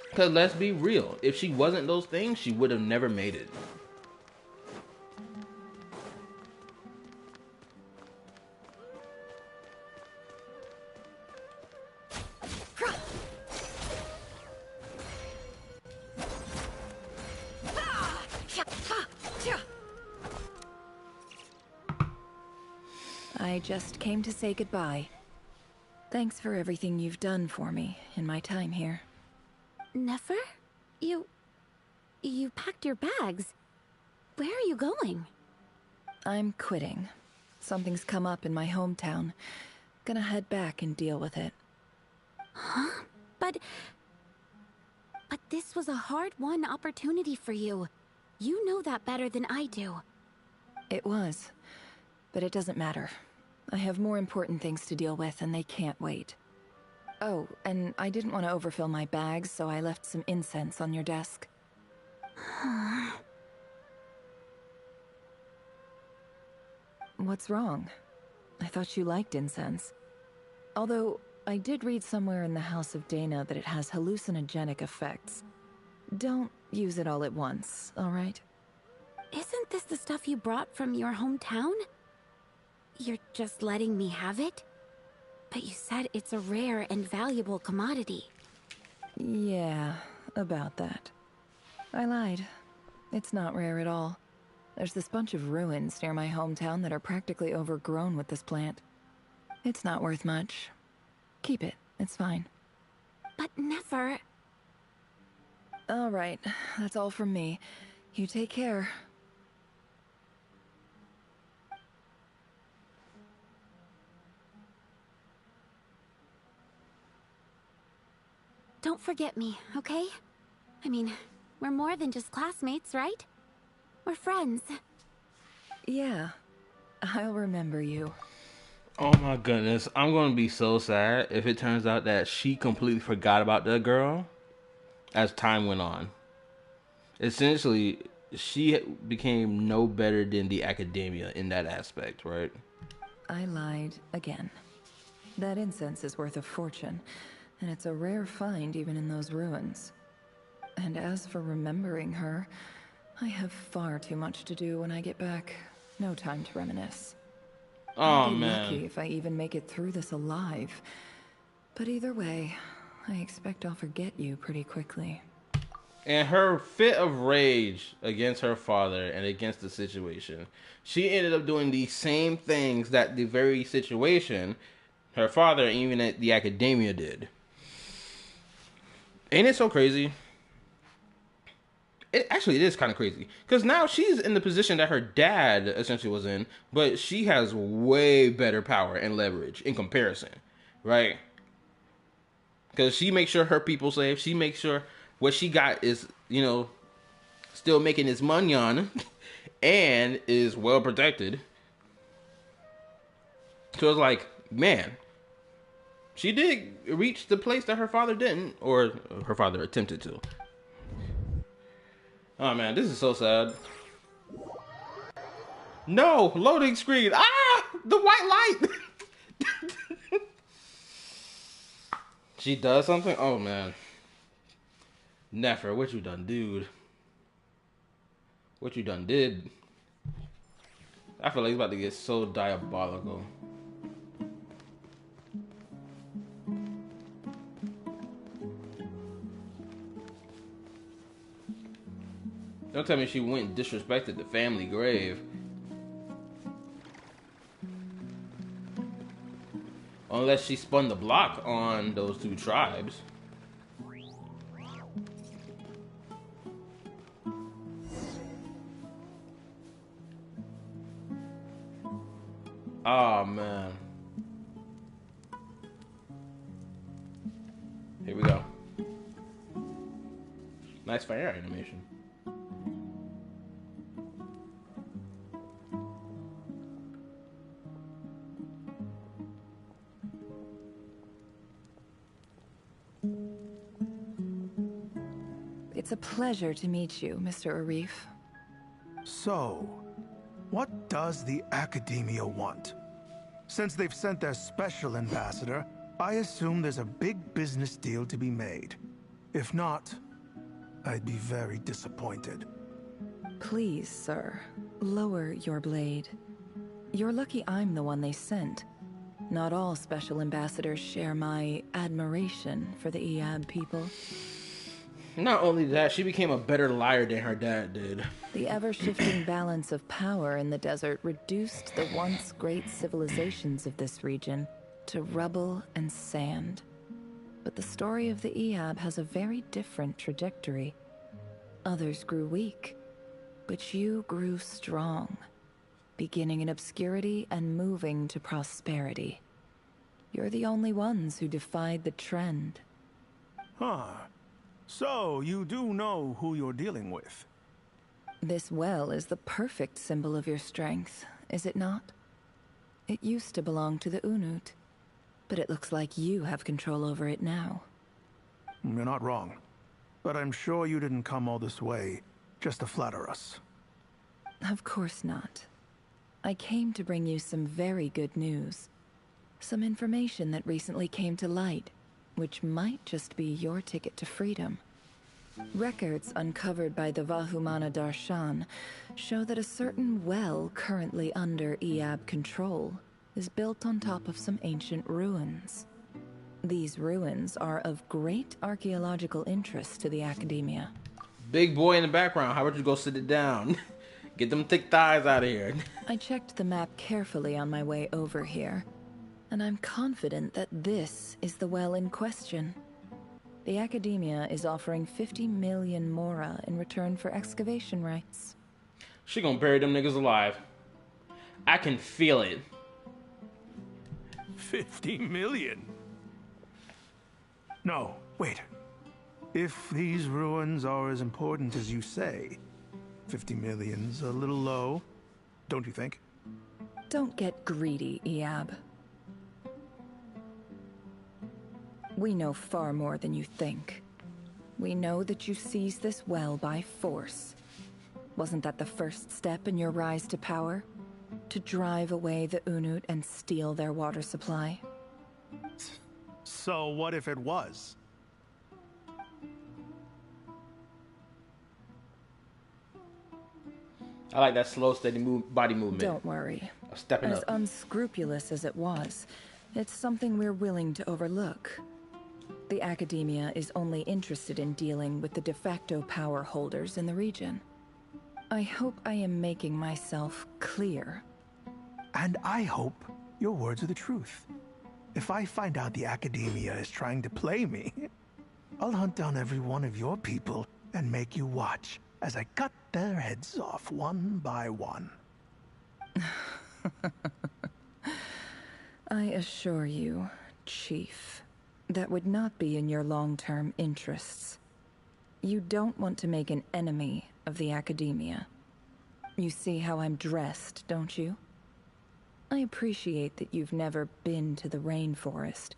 Because let's be real, if she wasn't those things, she would have never made it. I just came to say goodbye. Thanks for everything you've done for me in my time here. Nefer? You packed your bags. Where are you going? I'm quitting. Something's come up in my hometown. Gonna head back and deal with it. Huh? But this was a hard-won opportunity for you. You know that better than I do. It was. But it doesn't matter. I have more important things to deal with, and they can't wait. Oh, and I didn't want to overfill my bags, so I left some incense on your desk. What's wrong? I thought you liked incense. Although, I did read somewhere in the House of Dana that it has hallucinogenic effects. Don't use it all at once, alright? Isn't this the stuff you brought from your hometown? You're just letting me have it? But you said it's a rare and valuable commodity. Yeah, about that. I lied. It's not rare at all. There's this bunch of ruins near my hometown that are practically overgrown with this plant. It's not worth much. Keep it. It's fine. But Nefer... Alright, that's all from me. You take care. Don't forget me, okay? I mean, we're more than just classmates, right? We're friends. Yeah, I'll remember you. Oh my goodness, I'm gonna be so sad if it turns out that she completely forgot about that girl as time went on. essentially she became no better than the academia in that aspect, right? I lied again. That incense is worth a fortune, and it's a rare find even in those ruins. And as for remembering her, I have far too much to do when I get back. No time to reminisce. Oh, I'll be man. lucky if I even make it through this alive. But either way, I expect I'll forget you pretty quickly. And her fit of rage against her father and against the situation, she ended up doing the same things that the very situation her father and even at the academia did. Ain't it so crazy? It is kind of crazy. Because now she's in the position that her dad essentially was in, but she has way better power and leverage in comparison, right? Because she makes sure her people safe. She makes sure what she got is, you know, still making its money on and is well protected. So it's like, man, she did reach the place that her father didn't, or her father attempted to. Oh man, this is so sad. No, loading screen. Ah, the white light. She does something? Oh man. Nefer, what you done, dude? What you done did? I feel like it's about to get so diabolical. Don't tell me she went and disrespected the family grave. Unless she spun the block on those two tribes. Oh man. Here we go. Nice fire animation. It's a pleasure to meet you, Mr. Arif. So, what does the Academia want? Since they've sent their special ambassador, I assume there's a big business deal to be made. If not, I'd be very disappointed. Please, sir, lower your blade. You're lucky I'm the one they sent. Not all special ambassadors share my admiration for the Eab people. Not only that, she became a better liar than her dad did. The ever-shifting balance of power in the desert reduced the once great civilizations of this region to rubble and sand. But the story of the Eab has a very different trajectory. Others grew weak, but you grew strong, beginning in obscurity and moving to prosperity. You're the only ones who defied the trend. Huh. So, you do know who you're dealing with? This well is the perfect symbol of your strength, is it not? It used to belong to the Unut, but it looks like you have control over it now. You're not wrong. But I'm sure you didn't come all this way just to flatter us. Of course not. I came to bring you some very good news. Some information that recently came to light, which might just be your ticket to freedom. Records uncovered by the Vahumana Darshan show that a certain well currently under Eab control is built on top of some ancient ruins. These ruins are of great archaeological interest to the Academia. Big boy in the background, how about you go sit it down? Get them thick thighs out of here. I checked the map carefully on my way over here, and I'm confident that this is the well in question. The Academia is offering 50 million mora in return for excavation rights. She gonna bury them niggas alive. I can feel it. 50 million? No, wait. If these ruins are as important as you say, 50 million's a little low, don't you think? Don't get greedy, Eab. We know far more than you think. we know that you seized this well by force. Wasn't that the first step in your rise to power? To drive away the Unut and steal their water supply? So what if it was? I like that slow, steady body movement. Don't worry. Stepping as up. Unscrupulous as it was, it's something we're willing to overlook. The Academia is only interested in dealing with the de facto power holders in the region. I hope I am making myself clear. And I hope your words are the truth. If I find out the Academia is trying to play me, I'll hunt down every one of your people and make you watch as I cut their heads off one by one. I assure you, Chief, that would not be in your long-term interests. You don't want to make an enemy of the Academia. You see how I'm dressed, don't you? I appreciate that you've never been to the rainforest,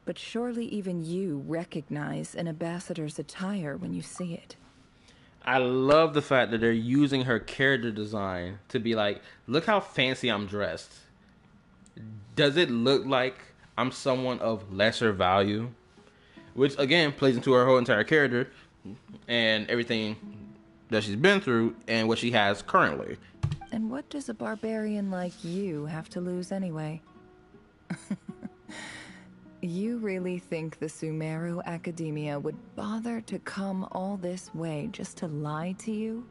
but surely even you recognize an ambassador's attire when you see it. I love the fact that they're using her character design to be like, look how fancy I'm dressed. Does it look like I'm someone of lesser value? Which, again, plays into her whole entire character and everything that she's been through and what she has currently. And what does a barbarian like you have to lose anyway? You really think the Sumeru Academia would bother to come all this way just to lie to you?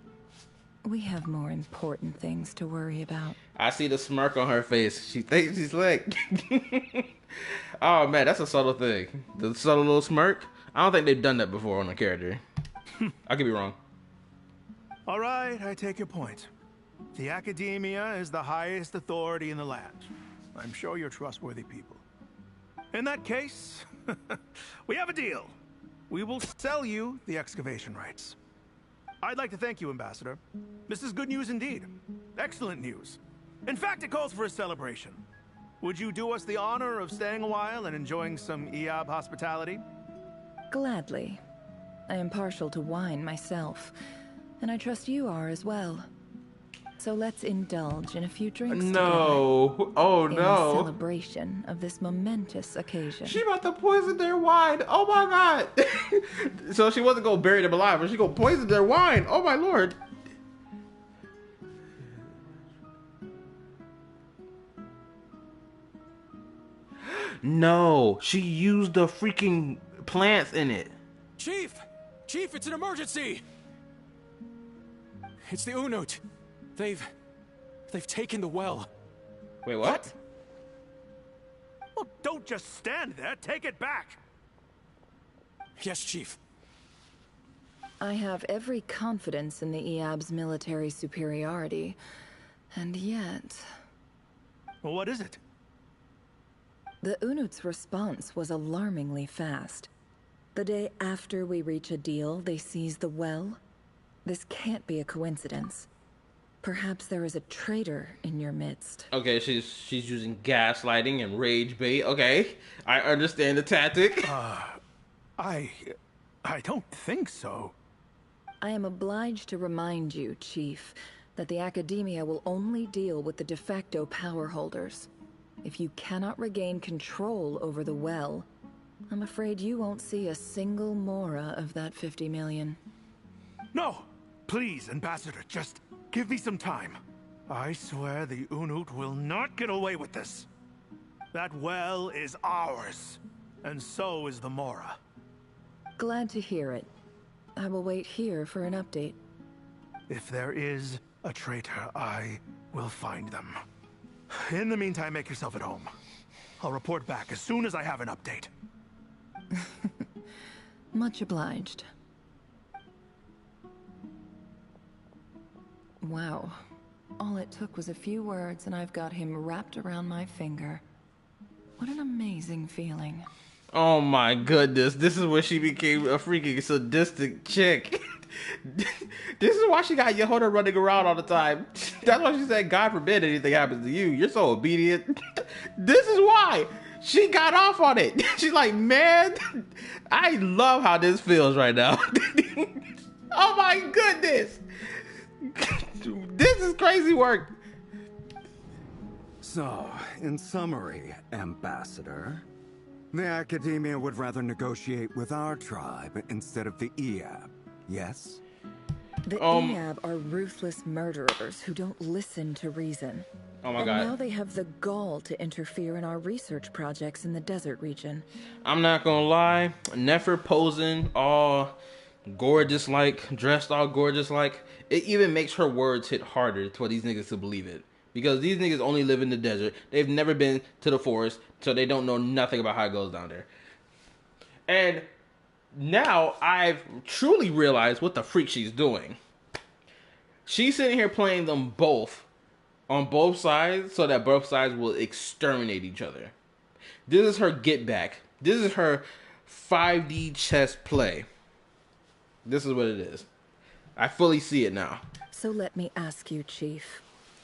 We have more important things to worry about. I see the smirk on her face. She thinks she's slick. Oh man, that's a subtle thing. The subtle little smirk. I don't think they've done that before on a character. I could be wrong. All right, I take your point. The Academia is the highest authority in the land. I'm sure you're trustworthy people. In that case, we have a deal. We will sell you the excavation rights. I'd like to thank you, Ambassador. This is good news indeed. Excellent news. In fact, it calls for a celebration. Would you do us the honor of staying a while and enjoying some Eob hospitality? Gladly. I am partial to wine myself, and I trust you are as well. So let's indulge in a few drinks No. Oh in no. celebration of this momentous occasion. She about to poison their wine. Oh my god. So she wasn't gonna bury them alive, but she gonna poison their wine. Oh my lord. No, she used the freaking plants in it. Chief! Chief, it's an emergency! It's the Unut. They've taken the well. Wait, what? Well, don't just stand there. Take it back. Yes, Chief. I have every confidence in the Eob's military superiority, and yet... Well, what is it? The Unut's response was alarmingly fast. The day after we reach a deal, they seize the well. This can't be a coincidence. Perhaps there is a traitor in your midst. Okay, she's using gaslighting and rage bait. Okay, I understand the tactic. I don't think so. I am obliged to remind you, Chief, that the Academia will only deal with the de facto power holders. If you cannot regain control over the well, I'm afraid you won't see a single mora of that 50 million. No! Please, Ambassador, just give me some time. I swear the Unut will not get away with this. That well is ours, and so is the mora. Glad to hear it. I will wait here for an update. If there is a traitor, I will find them. In the meantime, make yourself at home. I'll report back as soon as I have an update. Much obliged. Wow. All it took was a few words and I've got him wrapped around my finger. What an amazing feeling. Oh my goodness, this is where she became a freaking sadistic chick. This is why she got Yehoda running around all the time. That's why she said, God forbid anything happens to you. You're so obedient. This is why. She got off on it. She's like, man, I love how this feels right now. Oh my goodness. This is crazy work. So, in summary, Ambassador, the Academia would rather negotiate with our tribe instead of the EAB, yes? The EAB are ruthless murderers who don't listen to reason. Oh my and God. Now they have the gall to interfere in our research projects in the desert region. I'm not gonna lie, Nefer posing all gorgeous like, dressed all gorgeous like, it even makes her words hit harder for these niggas to believe it. Because these niggas only live in the desert. They've never been to the forest, so they don't know nothing about how it goes down there. And now I've truly realized what the freak she's doing. She's sitting here playing them both on both sides so that both sides will exterminate each other. This is her get back. This is her 5D chess play. This is what it is. I fully see it now. So let me ask you, Chief.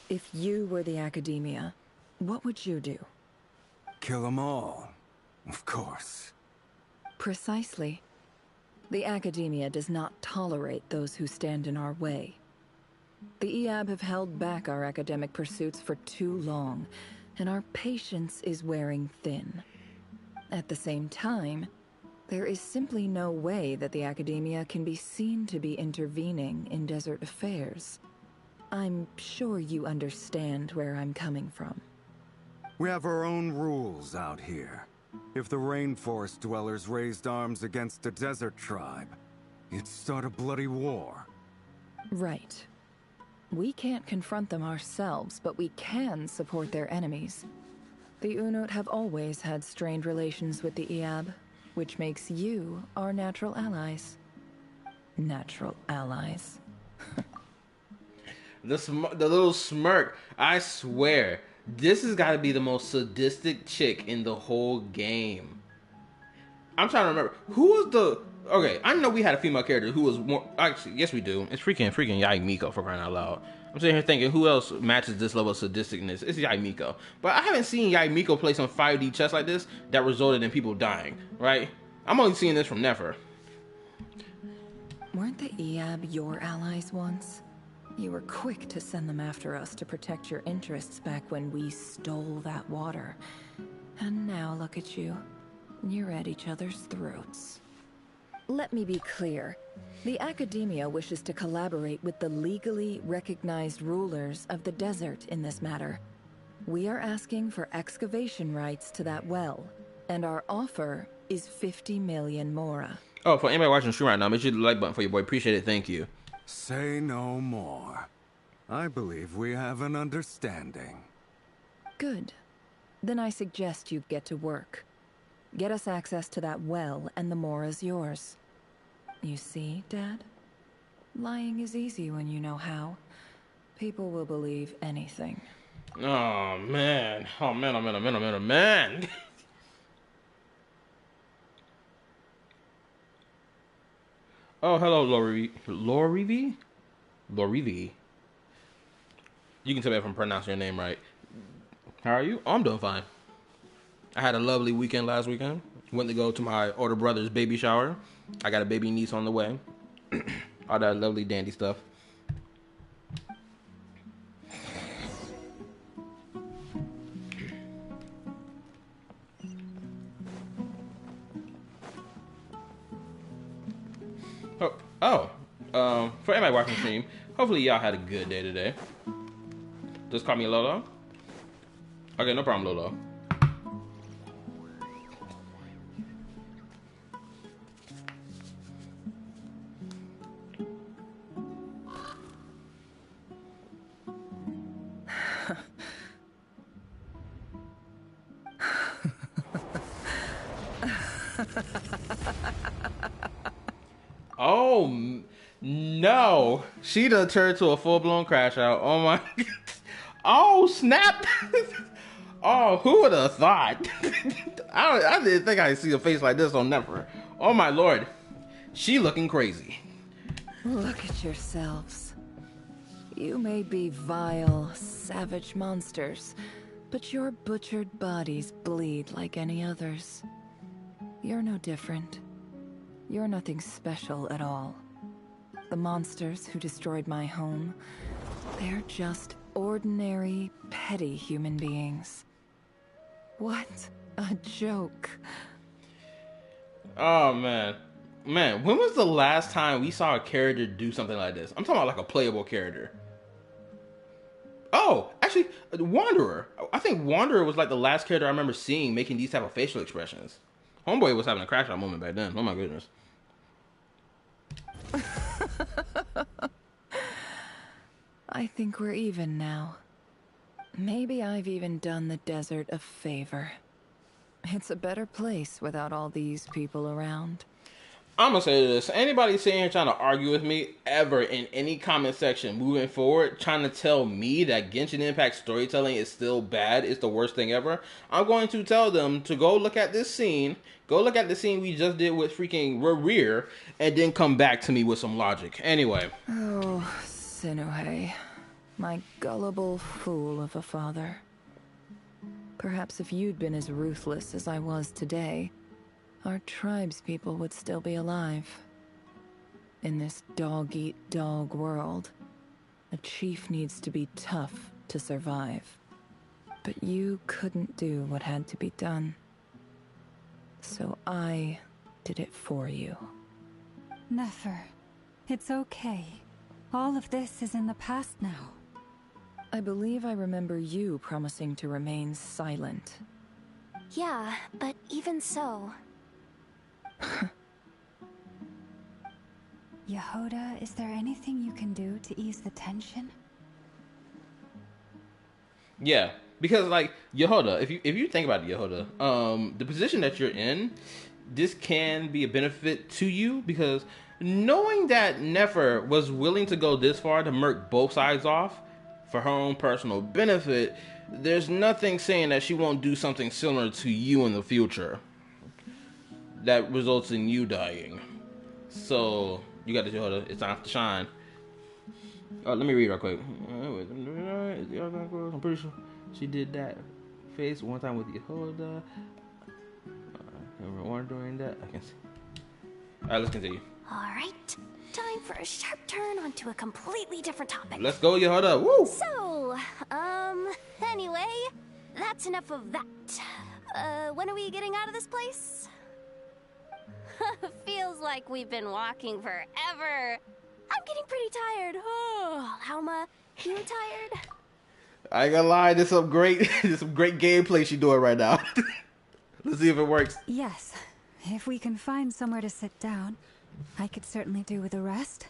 If you were the Academia, what would you do? Kill them all, of course. Precisely. The Academia does not tolerate those who stand in our way. The EAB have held back our academic pursuits for too long, and our patience is wearing thin. At the same time, there is simply no way that the Academia can be seen to be intervening in desert affairs. I'm sure you understand where I'm coming from. We have our own rules out here. If the rainforest dwellers raised arms against a desert tribe, it'd start a bloody war. Right. We can't confront them ourselves, but we can support their enemies. The Unut have always had strained relations with the EAB, which makes you our natural allies. Natural allies. The little smirk, I swear, this has got to be the most sadistic chick in the whole game. I'm trying to remember, who was the... Okay, I know we had a female character who was more... Actually, yes we do. It's freaking Yai Miko, for crying out loud. I'm sitting here thinking, who else matches this level of sadisticness? It's Yai Miko. But I haven't seen Yai Miko play some 5D chess like this that resulted in people dying, right? I'm only seeing this from Nefer. Weren't the EAB your allies once? You were quick to send them after us to protect your interests back when we stole that water. And now look at you. You're at each other's throats. Let me be clear. The Academia wishes to collaborate with the legally recognized rulers of the desert in this matter. We are asking for excavation rights to that well, and our offer is 50 million mora. Oh, for anybody watching the stream right now, make sure to hit the like button for your boy. Appreciate it. Thank you. Say no more. I believe we have an understanding. Good. Then I suggest you get to work. Get us access to that well, and the mora's yours. You see, Dad? Lying is easy when you know how. People will believe anything. Oh, man. Oh, man, oh, man, oh, man, oh, man, oh, man. Oh, hello, Lori V? Lori V. You can tell me if I'm pronouncing your name right. How are you? Oh, I'm doing fine. I had a lovely weekend last weekend. Went to go to my older brother's baby shower. I got a baby niece on the way. All that lovely dandy stuff. For anybody watching the stream, hopefully y'all had a good day today. Just call me Lolo. Okay, no problem, Lolo. Oh, no. She done turned to a full-blown crash out. Oh, my. Oh, snap. Oh, who would have thought? I didn't think I'd see a face like this on Nefer. Oh, my Lord. She looking crazy. Look at yourselves. You may be vile, savage monsters, But your butchered bodies bleed like any others. You're no different. You're nothing special at all. The monsters who destroyed my home, they're just ordinary, petty human beings. What a joke. Oh, man. Man, when was the last time we saw a character do something like this? I'm talking about like a playable character. Oh, actually, Wanderer. I think Wanderer was like the last character I remember seeing making these type of facial expressions. Homeboy was having a crash out moment back then. Oh my goodness. I think we're even now. Maybe I've even done the desert a favor. It's a better place without all these people around. I'm gonna say this. Anybody sitting here trying to argue with me ever in any comment section moving forward, trying to tell me that Genshin Impact storytelling is still bad, is the worst thing ever, I'm going to tell them to go look at this scene, go look at the scene we just did with freaking Rear, and then come back to me with some logic. Anyway. Oh, Sinuhe. My gullible fool of a father. Perhaps if you'd been as ruthless as I was today, our tribespeople would still be alive. In this dog-eat-dog world, a chief needs to be tough to survive. But you couldn't do what had to be done. So I did it for you. Nefer, it's okay. All of this is in the past now. I believe I remember you promising to remain silent. Yeah, but even so... Yehoda, is there anything you can do to ease the tension? Yeah, because like Yehoda, if you think about it, Yehoda, the position that you're in, this can be a benefit to you because knowing that Nefer was willing to go this far to murk both sides off for her own personal benefit, there's nothing saying that she won't do something similar to you in the future that results in you dying. So you got the Yehoda. It's time to shine. Oh, let me read real quick. I'm pretty sure she did that face one time with Yehoda. During that, I can see. All right, let's continue. All right, time for a sharp turn onto a completely different topic. Let's go, Yehoda. Woo! So, anyway, that's enough of that. When are we getting out of this place? Feels like we've been walking forever. I'm getting pretty tired. Oh, Alma, you tired? I ain't gonna lie, there's some great gameplay she's doing right now. Let's see if it works. Yes. If we can find somewhere to sit down, I could certainly do with a rest.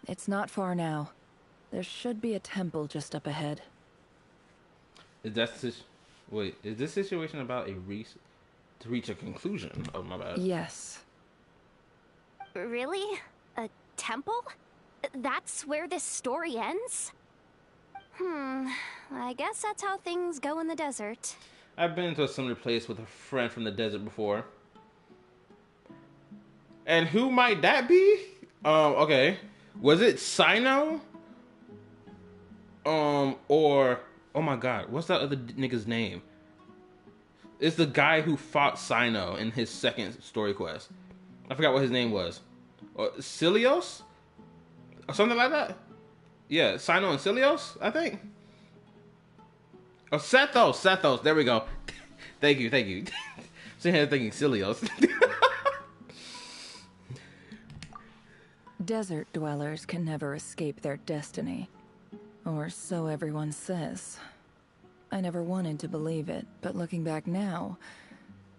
It's not far now. There should be a temple just up ahead. Is this situation about to reach a conclusion? Oh, my bad. Yes. Really? A temple? That's where this story ends? I guess that's how things go in the desert. I've been to a similar place with a friend from the desert before. And who might that be? Okay. Was it Sino? Or... Oh my god, what's that other nigga's name? It's the guy who fought Sino in his second story quest. I forgot what his name was. Cilios? Or something like that? Yeah, Sino and Cilios, I think. Oh, Sethos. There we go. Thank you. Sitting here thinking Cilios. Desert dwellers can never escape their destiny. Or so everyone says. I never wanted to believe it, but looking back now,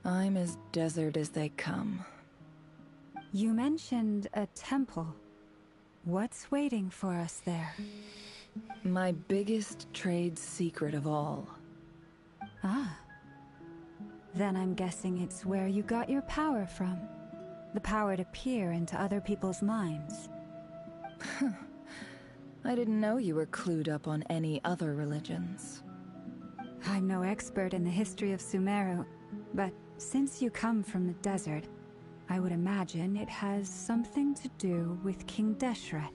I'm as desert as they come. You mentioned a temple. What's waiting for us there? My biggest trade secret of all. Ah. Then I'm guessing it's where you got your power from. The power to peer into other people's minds. I didn't know you were clued up on any other religions. I'm no expert in the history of Sumeru, but since you come from the desert, I would imagine it has something to do with King Deshret.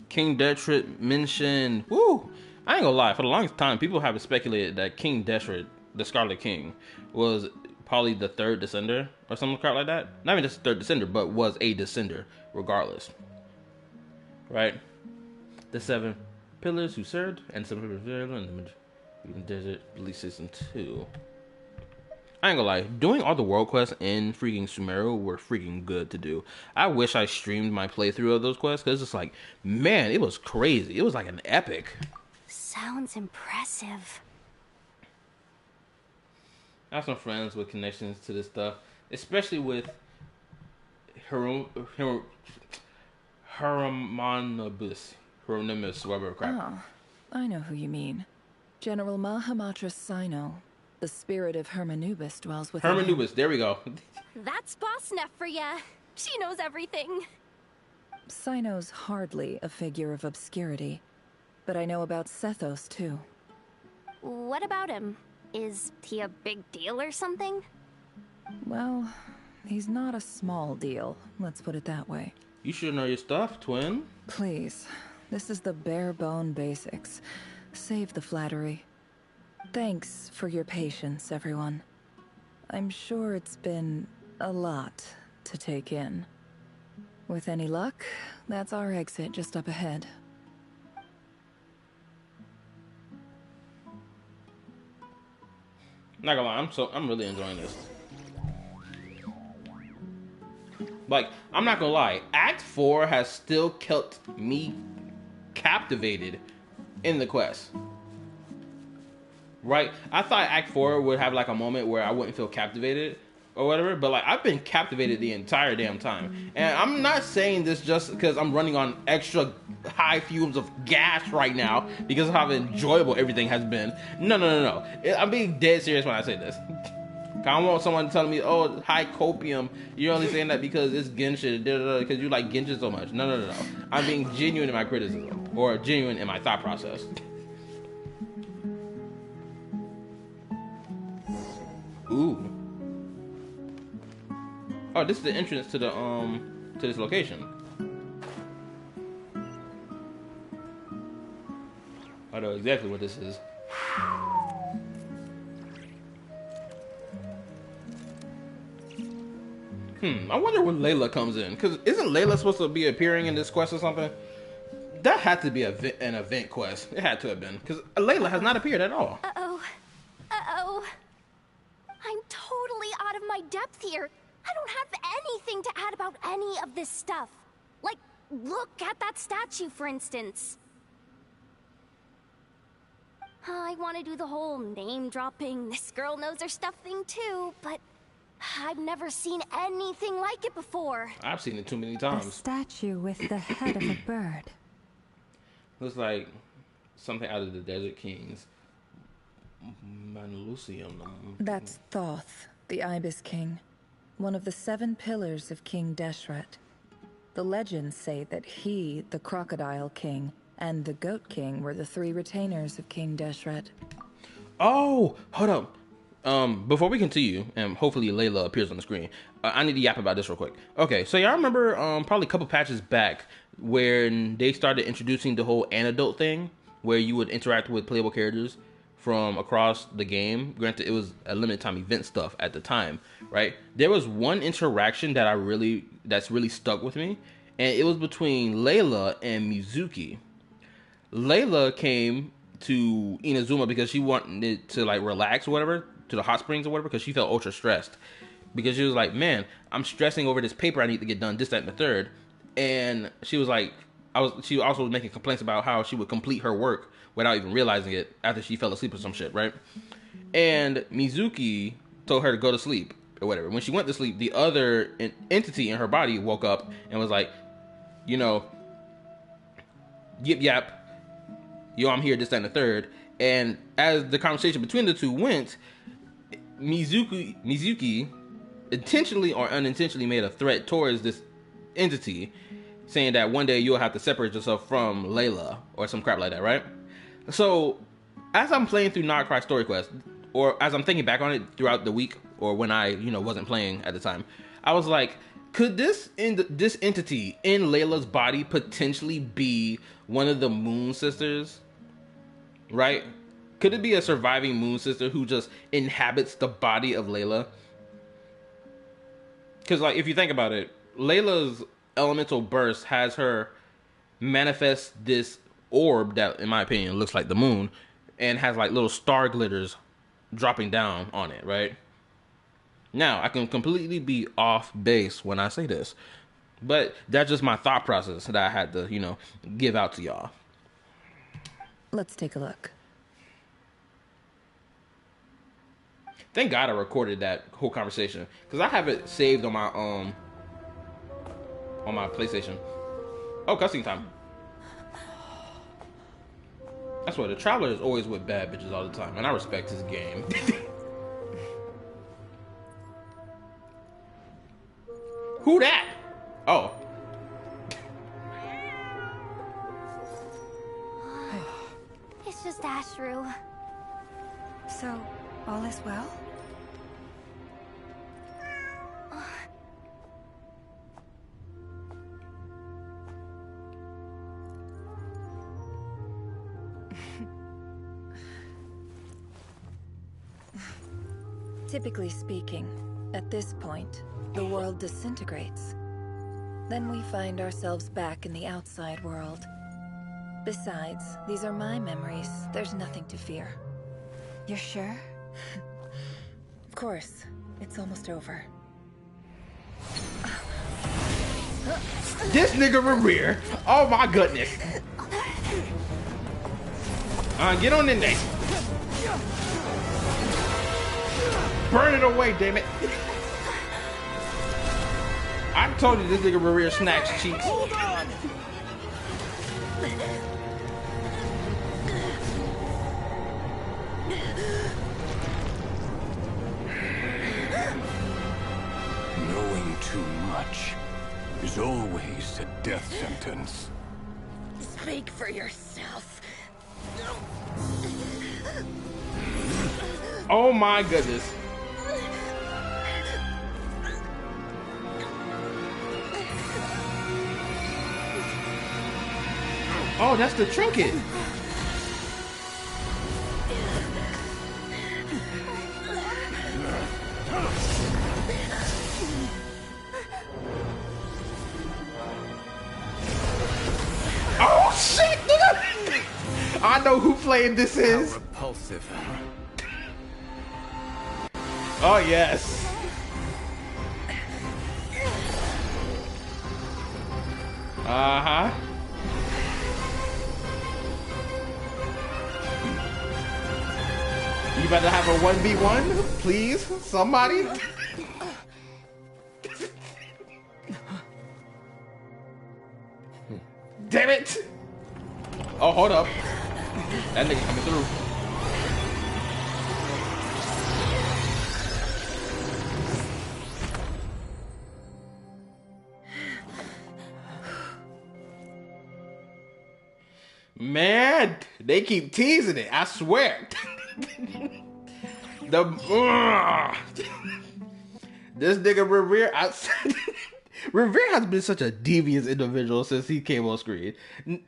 King Deshret mentioned... Woo! I ain't gonna lie, for the longest time, people have speculated that King Deshret, the Scarlet King, was probably the third descender or something crap like that. Not even just the third descender, but was a descender regardless. Right? The 7 pillars who served, and 7 pillars in the desert, release season 2. I ain't gonna lie, doing all the world quests in freaking Sumeru were freaking good to do. I wish I streamed my playthrough of those quests, because it's like, man, it was crazy. It was like an epic. Sounds impressive. I have some friends with connections to this stuff, especially with Hieronymus, whatever crap. Oh, I know who you mean. General Mahamatra Sino. The spirit of Hermanubis dwells within Hermanubis, there we go. That's Boss Neff for ya. She knows everything. Sino's hardly a figure of obscurity, but I know about Sethos too. What about him? Is he a big deal or something? Well, he's not a small deal, let's put it that way. You should know your stuff, twin. Please, this is the bare bone basics. Save the flattery. Thanks for your patience, everyone. I'm sure it's been a lot to take in. With any luck, that's our exit just up ahead. Not gonna lie, I'm really enjoying this. Like, I'm not gonna lie, Act 4 has still kept me captivated in the quest. Right? I thought Act 4 would have like a moment where I wouldn't feel captivated or whatever, but like I've been captivated the entire damn time. And I'm not saying this just because I'm running on extra high fumes of gas right now because of how enjoyable everything has been. No. I'm being dead serious when I say this. I don't want someone telling me, oh, high copium, you're only saying that because it's Genshin, because you like Genshin so much. No. I'm being genuine in my criticism, or genuine in my thought process. Ooh. Oh, this is the entrance to the to this location. I know exactly what this is. I wonder when Layla comes in, because isn't Layla supposed to be appearing in this quest or something? That had to be an event quest. It had to have been, because Layla has not appeared at all. Uh-oh. I'm totally out of my depth here. I don't have anything to add about any of this stuff. Like, look at that statue, for instance. I want to do the whole name-dropping, this girl knows her stuff thing too, but I've never seen anything like it before. I've seen it too many times. A statue with the head of a bird. Looks like something out of the Desert Kings. Manlucium. That's Thoth, the Ibis King. One of the 7 pillars of King Deshret. The legends say that he, the Crocodile King, and the Goat King were the 3 retainers of King Deshret. Oh, hold up. Before we continue, and hopefully Layla appears on the screen, I need to yap about this real quick. Okay, so y'all remember probably a couple patches back when they started introducing the whole antidote thing, where you would interact with playable characters from across the game. Granted, it was a limited time event stuff at the time, right? There was one interaction that that's really stuck with me, and it was between Layla and Mizuki. Layla came to Inazuma because she wanted to like relax or whatever, to the hot springs or whatever, because she felt ultra stressed. Because she was like, man, I'm stressing over this paper I need to get done, this, that, and the third. And she was like, she also was making complaints about how she would complete her work without even realizing it after she fell asleep or some shit, right? And Mizuki told her to go to sleep or whatever. When she went to sleep, the other entity in her body woke up and was like, you know, yip yap, yo, I'm here, this, that, and the third. And as the conversation between the two went, Mizuki intentionally or unintentionally made a threat towards this entity, saying that one day you'll have to separate yourself from Layla or some crap like that, right? So, as I'm playing through NODKRAI Story Quest, or as I'm thinking back on it throughout the week, or when I, wasn't playing at the time, I was like, could this entity in Layla's body potentially be one of the Moon Sisters? right? Could it be a surviving moon sister who just inhabits the body of Layla? Because, like, if you think about it, Layla's elemental burst has her manifest this orb that, in my opinion, looks like the moon and has, like, little star glitters dropping down on it, right? Now, I can completely be off base when I say this, but that's just my thought process that I had to, you know, give out to y'all. Let's take a look. Thank God I recorded that whole conversation, because I have it saved on my PlayStation. Oh, cussing time. That's why the Traveler is always with bad bitches all the time, and I respect his game. Who that? Oh. It's just Ashru. So, all is well? Typically speaking, at this point, the world disintegrates. Then we find ourselves back in the outside world. Besides, these are my memories. There's nothing to fear. You're sure? Of course. It's almost over. This nigga Rerear. Oh my goodness. Get on in there. Burn it away, damn it. I told you this nigga Rerear snacks cheeks. Hold on. Knowing too much is always a death sentence. Speak for yourself. Oh my goodness. Oh, that's the trinket. Oh shit! I know who playing this is. How repulsive. Oh yes. Uh-huh. You better have a 1v1, please, somebody. Damn it! Oh, hold up. That nigga coming through. Man, they keep teasing it, I swear. This nigga Revere, Revere has been such a devious individual since he came on screen.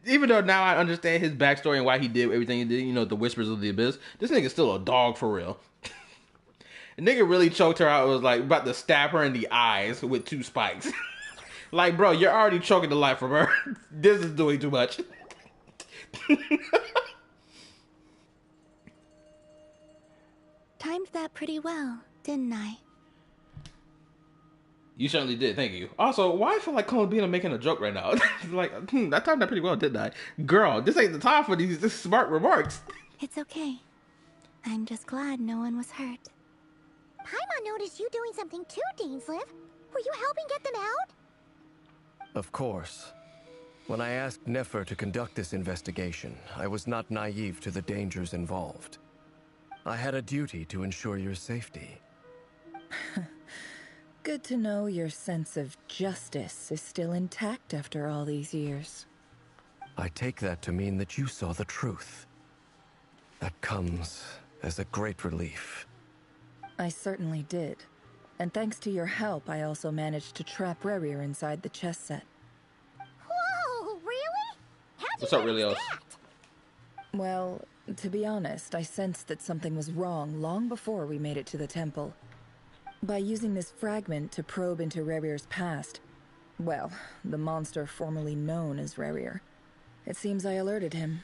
Even though now I understand his backstory and why he did everything he did, you know, the Whispers of the Abyss, this nigga's still a dog for real. The nigga really choked her out and was like about to stab her in the eyes with 2 spikes. Like, bro, you're already choking the life from her. This is doing too much. Timed that pretty well, didn't I? You certainly did, thank you. Also, why I feel like Columbina making a joke right now? Like, I timed that pretty well, didn't I? Girl, this ain't the time for these smart remarks. It's okay. I'm just glad no one was hurt. Paimon noticed you doing something too, Dainsleif. Were you helping get them out? Of course. When I asked Nefer to conduct this investigation, I was not naive to the dangers involved. I had a duty to ensure your safety. Good to know your sense of justice is still intact after all these years. I take that to mean that you saw the truth. That comes as a great relief. I certainly did. And thanks to your help, I also managed to trap Rerir inside the chess set. Whoa, really? How'd What's up, really else? Well, To be honest, I sensed that something was wrong long before we made it to the temple. By using this fragment to probe into Rerir's past, well, the monster formerly known as Rerir, it seems I alerted him.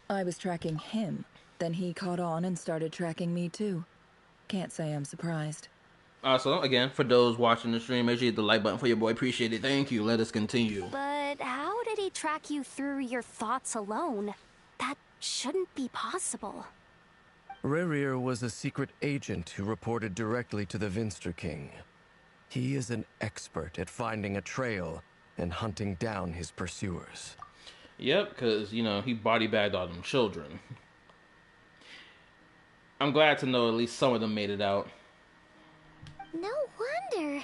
I was tracking him, then he caught on and started tracking me too. Can't say I'm surprised. So again, for those watching the stream, make sure you hit the like button for your boy. Appreciate it. Thank you. Let us continue. But how did he track you through your thoughts alone? That shouldn't be possible. Rerir was a secret agent who reported directly to the Vinster King. He is an expert at finding a trail and hunting down his pursuers. Yep, because, you know, he body bagged all them children. I'm glad to know at least some of them made it out. No wonder.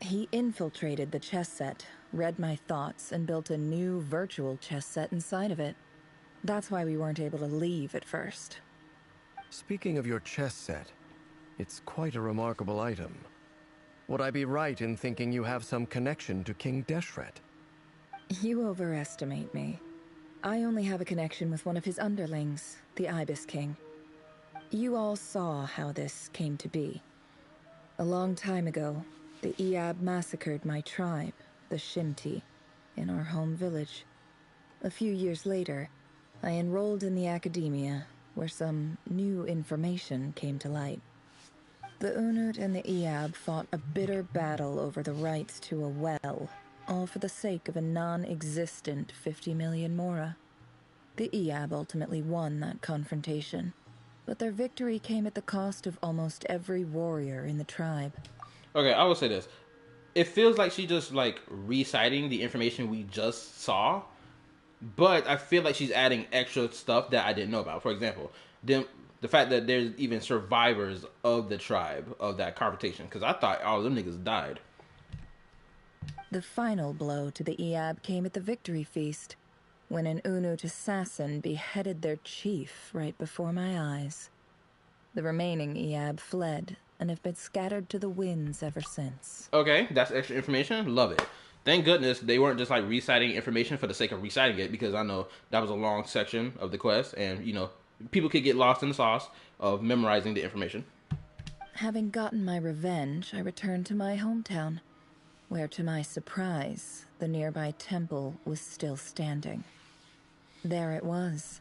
He infiltrated the chess set, read my thoughts, and built a new virtual chess set inside of it. That's why we weren't able to leave at first. Speaking of your chess set, it's quite a remarkable item. Would I be right in thinking you have some connection to King Deshret? You overestimate me. I only have a connection with one of his underlings, the Ibis King. You all saw how this came to be. A long time ago, the Iab massacred my tribe, the Shimti, in our home village. A few years later, I enrolled in the academia, where some new information came to light. The Unut and the Iab fought a bitter battle over the rights to a well, all for the sake of a non-existent 50 million mora. The Iab ultimately won that confrontation, but their victory came at the cost of almost every warrior in the tribe. Okay, I will say this. It feels like she's just, like, reciting the information we just saw, but I feel like she's adding extra stuff that I didn't know about. For example, the fact that there's even survivors of the tribe of that confrontation, because I thought all of them niggas died. The final blow to the Iab came at the victory feast, when an Unut assassin beheaded their chief right before my eyes. The remaining Iab fled and have been scattered to the winds ever since. Okay, that's extra information. Love it. Thank goodness they weren't just like reciting information for the sake of reciting it, because I know that was a long section of the quest, and you know, people could get lost in the sauce of memorizing the information. Having gotten my revenge, I returned to my hometown, where to my surprise, the nearby temple was still standing. There it was,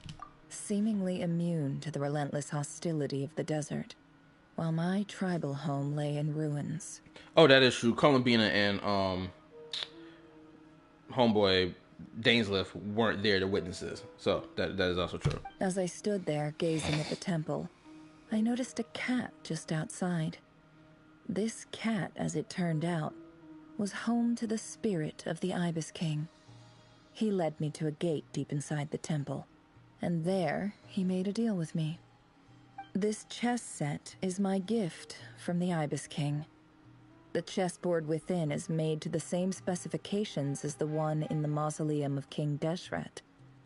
seemingly immune to the relentless hostility of the desert, while my tribal home lay in ruins. Oh, that is true. Columbina and homeboy Dainsleif weren't there to witnesses, so that is also true. As I stood there gazing at the temple, I noticed a cat just outside. This cat, as it turned out, was home to the spirit of the Ibis King. He led me to a gate deep inside the temple, and there he made a deal with me. This chess set is my gift from the Ibis King. The chessboard within is made to the same specifications as the one in the mausoleum of King Deshret,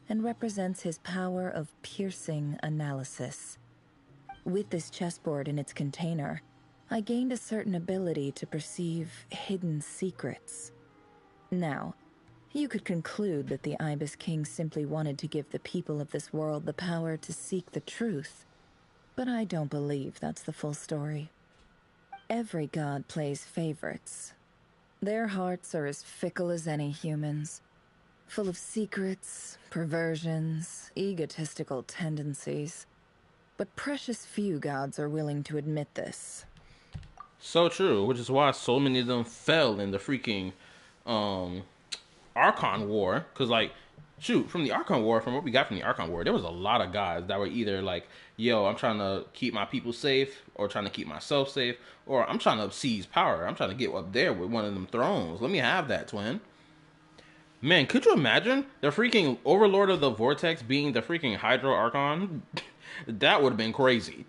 and represents his power of piercing analysis. With this chessboard in its container, I gained a certain ability to perceive hidden secrets. Now, you could conclude that the Ibis King simply wanted to give the people of this world the power to seek the truth, but I don't believe that's the full story. Every god plays favorites. Their hearts are as fickle as any humans, full of secrets, perversions, egotistical tendencies. But precious few gods are willing to admit this. So true, which is why so many of them fell in the freaking Archon War. Because, like, shoot, from the Archon War, from what we got from the Archon War, there was a lot of guys that were either like, yo, I'm trying to keep my people safe, or trying to keep myself safe, or I'm trying to seize power. I'm trying to get up there with one of them thrones. Let me have that, twin. Man, could you imagine the freaking Overlord of the Vortex being the freaking Hydro Archon? That would have been crazy.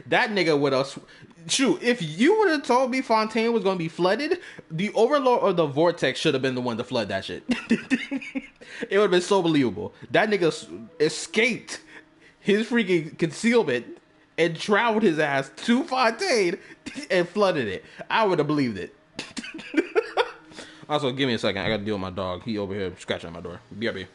That nigga would have... Shoot, if you would have told me Fontaine was going to be flooded, the Overlord of the Vortex should have been the one to flood that shit. It would have been so believable. That nigga escaped his freaking concealment and traveled his ass to Fontaine and flooded it. I would have believed it. Also, give me a second. I got to deal with my dog. He over here scratching at my door. BRB.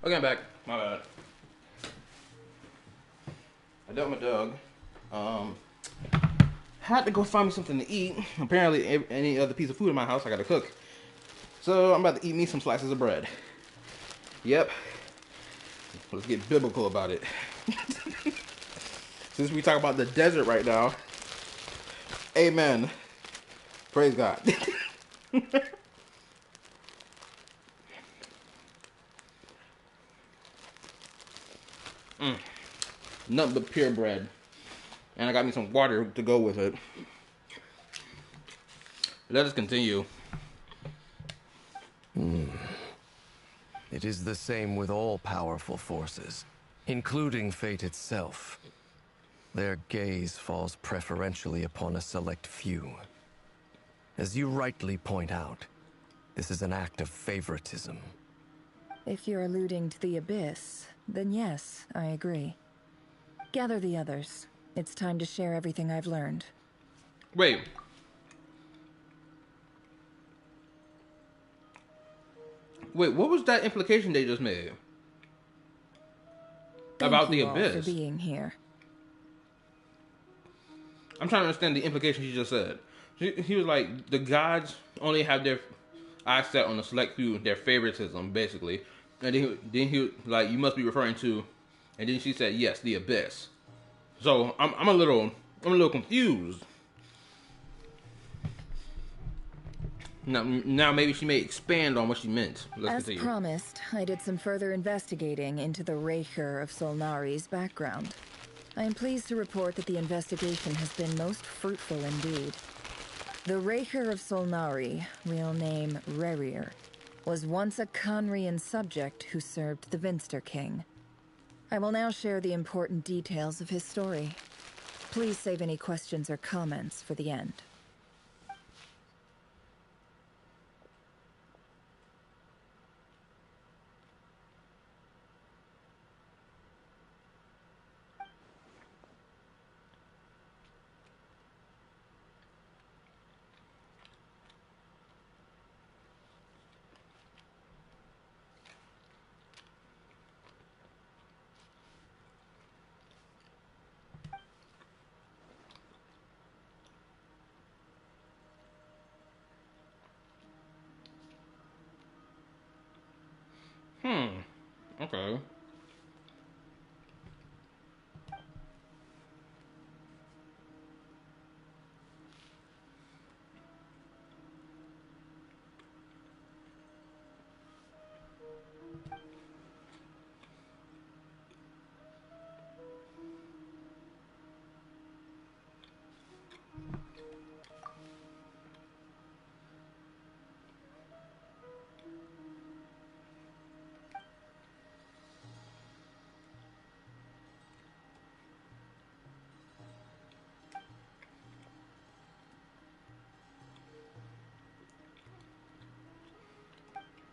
Okay, I'm back. My bad. I dealt with my dog. Had to go find me something to eat. Apparently, any other piece of food in my house, I gotta cook. So I'm about to eat me some slices of bread. Yep. Let's get biblical about it. Since we talk about the desert right now, amen. Praise God. Nothing but pure bread. And I got me some water to go with it. Let us continue. It is the same with all powerful forces, including fate itself. Their gaze falls preferentially upon a select few. As you rightly point out, this is an act of favoritism. If you're alluding to the Abyss, then yes, I agree. Gather the others. It's time to share everything I've learned. Wait. Wait, what was that implication they just made? About the Abyss? Thank you all for being here. I'm trying to understand the implication he just said. He was like, the gods only have their eyes set on a select few, their favoritism, basically. And then he was like, you must be referring to, and then she said, yes, the Abyss. So I'm a little confused. Now maybe she may expand on what she meant. Let's continue. As promised, I did some further investigating into the Raker of Solnari's background. I am pleased to report that the investigation has been most fruitful indeed. The Raker of Solnari, real name Rerir, was once a Conrian subject who served the Vinster King. I will now share the important details of his story. Please save any questions or comments for the end. Okay.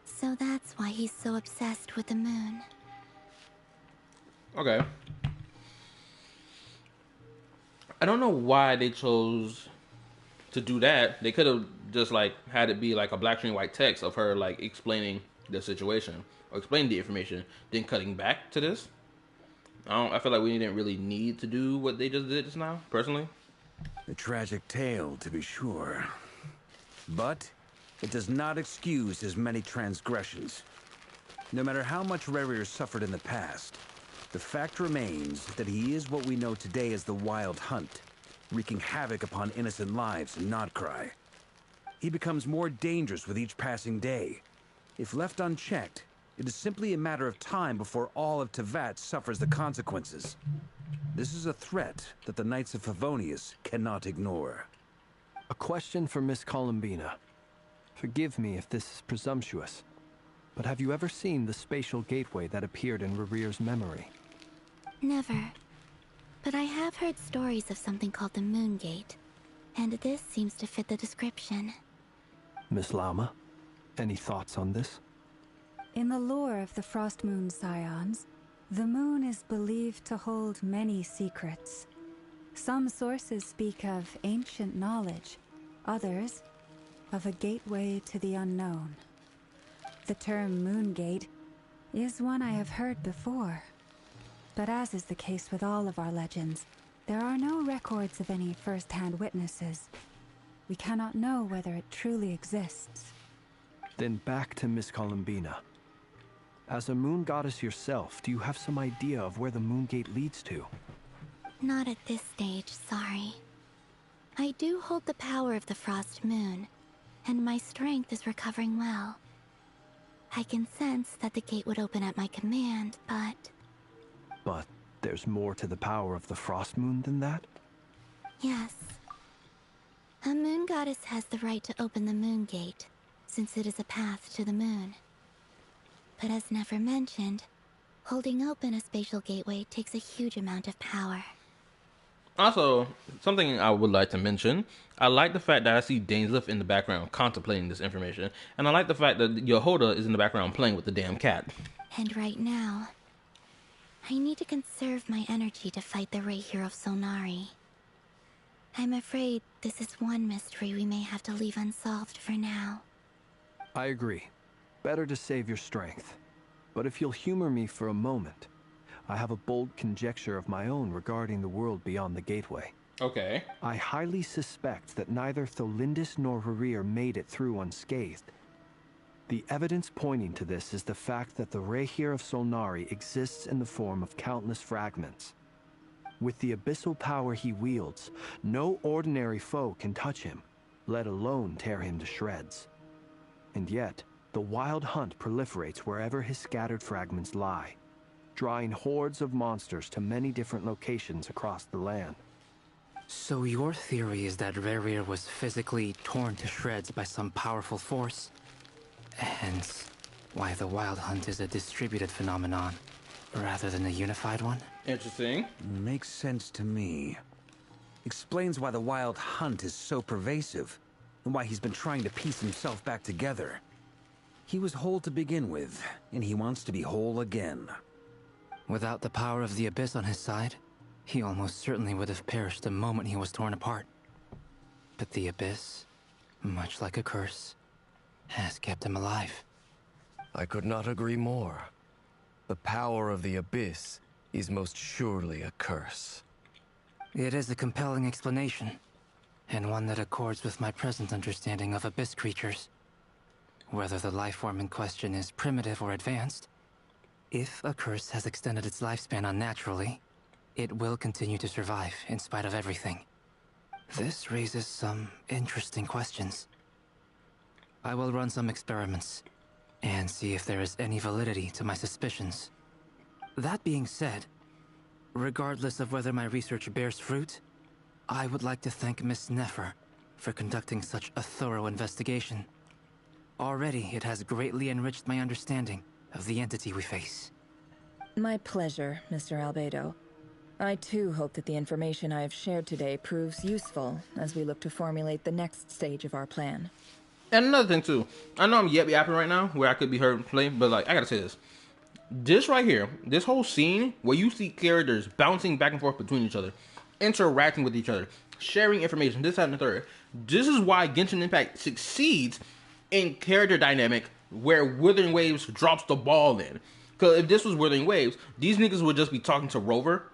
So that's why he's so obsessed with the moon. Okay. I don't know why they chose to do that. They could have just like had it be like a black screen white text of her like explaining the situation or explaining the information, then cutting back to this. I feel like we didn't really need to do what they just did just now, personally. A tragic tale, to be sure. But it does not excuse his many transgressions. No matter how much Rerir suffered in the past, the fact remains that he is what we know today as the Wild Hunt, wreaking havoc upon innocent lives in NODKRAI. He becomes more dangerous with each passing day. If left unchecked, it is simply a matter of time before all of Teyvat suffers the consequences. This is a threat that the Knights of Favonius cannot ignore. A question for Miss Columbina. Forgive me if this is presumptuous, but have you ever seen the spatial gateway that appeared in Rerir's memory? Never. But I have heard stories of something called the Moon Gate, and this seems to fit the description. Miss Lama, any thoughts on this? In the lore of the Frost Moon Scions, the moon is believed to hold many secrets. Some sources speak of ancient knowledge, others of a gateway to the unknown. The term Moon Gate is one I have heard before. But as is the case with all of our legends, there are no records of any first-hand witnesses. We cannot know whether it truly exists. Then back to Miss Columbina. As a moon goddess yourself, do you have some idea of where the moon gate leads to? Not at this stage, sorry. I do hold the power of the frost moon, and my strength is recovering well. I can sense that the gate would open at my command, but... But there's more to the power of the frost moon than that? Yes. A moon goddess has the right to open the moon gate, since it is a path to the moon. But as never mentioned, holding open a spatial gateway takes a huge amount of power. Also, something I would like to mention, I like the fact that I see Dainsleif in the background contemplating this information, and I like the fact that Yehoda is in the background playing with the damn cat. And right now, I need to conserve my energy to fight the Rahier of Solnari. I'm afraid this is one mystery we may have to leave unsolved for now. I agree. Better to save your strength. But if you'll humor me for a moment, I have a bold conjecture of my own regarding the world beyond the gateway. Okay. I highly suspect that neither Tholindis nor Rarir made it through unscathed. The evidence pointing to this is the fact that the Rahier of Solnari exists in the form of countless fragments. With the abyssal power he wields, no ordinary foe can touch him, let alone tear him to shreds. And yet, the wild hunt proliferates wherever his scattered fragments lie, drawing hordes of monsters to many different locations across the land. So your theory is that Rarir was physically torn to shreds by some powerful force? Hence, why the wild hunt is a distributed phenomenon, rather than a unified one? Interesting. Makes sense to me. Explains why the wild hunt is so pervasive, and why he's been trying to piece himself back together. He was whole to begin with, and he wants to be whole again. Without the power of the Abyss on his side, he almost certainly would have perished the moment he was torn apart. But the Abyss, much like a curse, has kept him alive. I could not agree more. The power of the Abyss is most surely a curse. It is a compelling explanation, and one that accords with my present understanding of Abyss creatures. Whether the life form in question is primitive or advanced, if a curse has extended its lifespan unnaturally, it will continue to survive in spite of everything. This raises some interesting questions. I will run some experiments and see if there is any validity to my suspicions. That being said, regardless of whether my research bears fruit, I would like to thank Miss Nefer for conducting such a thorough investigation. Already, it has greatly enriched my understanding of the entity we face. My pleasure, Mr. Albedo. I too hope that the information I have shared today proves useful as we look to formulate the next stage of our plan. And another thing too, I know I'm yapping right now where I could be heard playing, but like I gotta say this. This right here, this whole scene where you see characters bouncing back and forth between each other, interacting with each other, sharing information, this, that, and the third. This is why Genshin Impact succeeds in character dynamic where Withering Waves drops the ball in. Because if this was Withering Waves, these niggas would just be talking to Rover.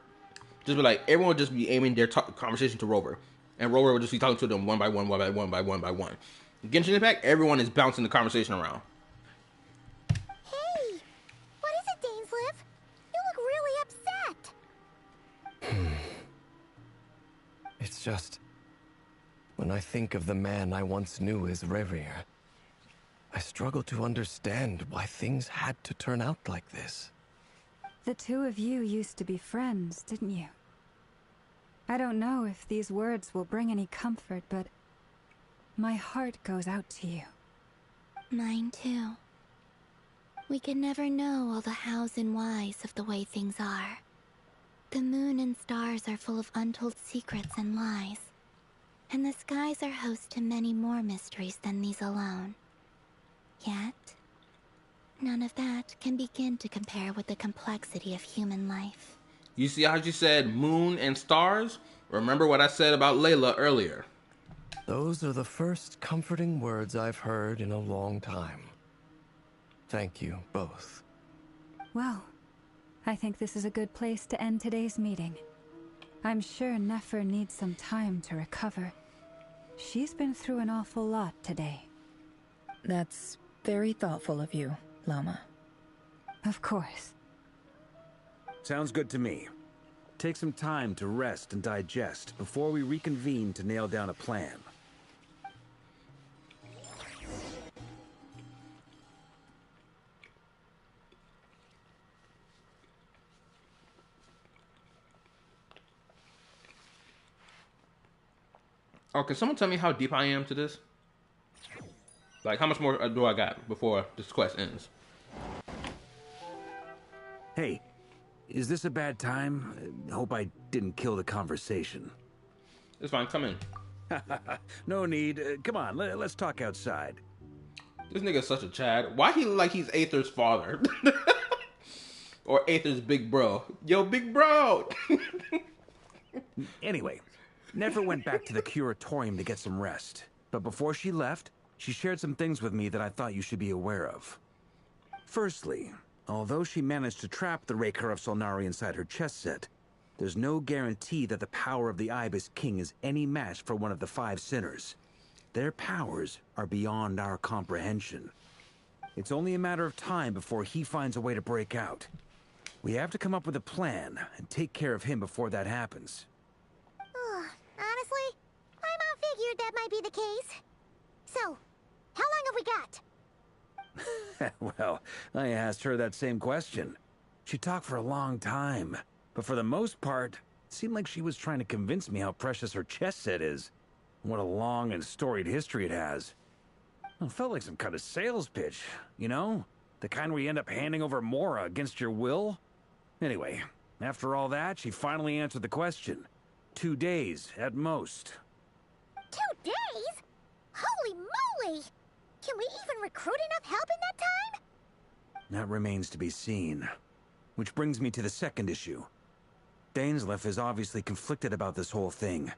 Just be like, everyone would just be aiming their conversation to Rover. And Rover would just be talking to them one by one, one by one, by one, by one. Genshin Impact, everyone is bouncing the conversation around. Hey! What is it, Dainsleif? You look really upset. It's just... when I think of the man I once knew as Rarir, I struggle to understand why things had to turn out like this. The two of you used to be friends, didn't you? I don't know if these words will bring any comfort, but my heart goes out to you. Mine too. We can never know all the hows and whys of the way things are. The moon and stars are full of untold secrets and lies. And the skies are host to many more mysteries than these alone. Yet, none of that can begin to compare with the complexity of human life. You see how she said moon and stars? Remember what I said about Layla earlier. Those are the first comforting words I've heard in a long time. Thank you, both. Well, I think this is a good place to end today's meeting. I'm sure Nefer needs some time to recover. She's been through an awful lot today. That's very thoughtful of you, Llama. Of course. Sounds good to me. Take some time to rest and digest before we reconvene to nail down a plan. Oh, can someone tell me how deep I am to this? Like, how much more do I got before this quest ends? Hey, is this a bad time? Hope I didn't kill the conversation. It's fine, come in. No need. Come on, let's talk outside. This nigga's such a Chad. Why he look like he's Aether's father? Or Aether's big bro. Yo, big bro! Anyway, Nefer went back to the curatorium to get some rest. But before she left, she shared some things with me that I thought you should be aware of. Firstly, although she managed to trap the Raker of Solnari inside her chest set, there's no guarantee that the power of the Ibis King is any match for one of the 5 sinners. Their powers are beyond our comprehension. It's only a matter of time before he finds a way to break out. We have to come up with a plan and take care of him before that happens. Honestly, my mom figured that might be the case. So, how long have we got? Well, I asked her that same question. She talked for a long time, but for the most part, it seemed like she was trying to convince me how precious her chess set is. What a long and storied history it has. It felt like some kind of sales pitch, you know? The kind where you end up handing over Mora against your will. Anyway, after all that, she finally answered the question. 2 days, at most. 2 days? Holy moly! Can we even recruit enough help in that time? That remains to be seen. Which brings me to the second issue. Dainsleif is obviously conflicted about this whole thing.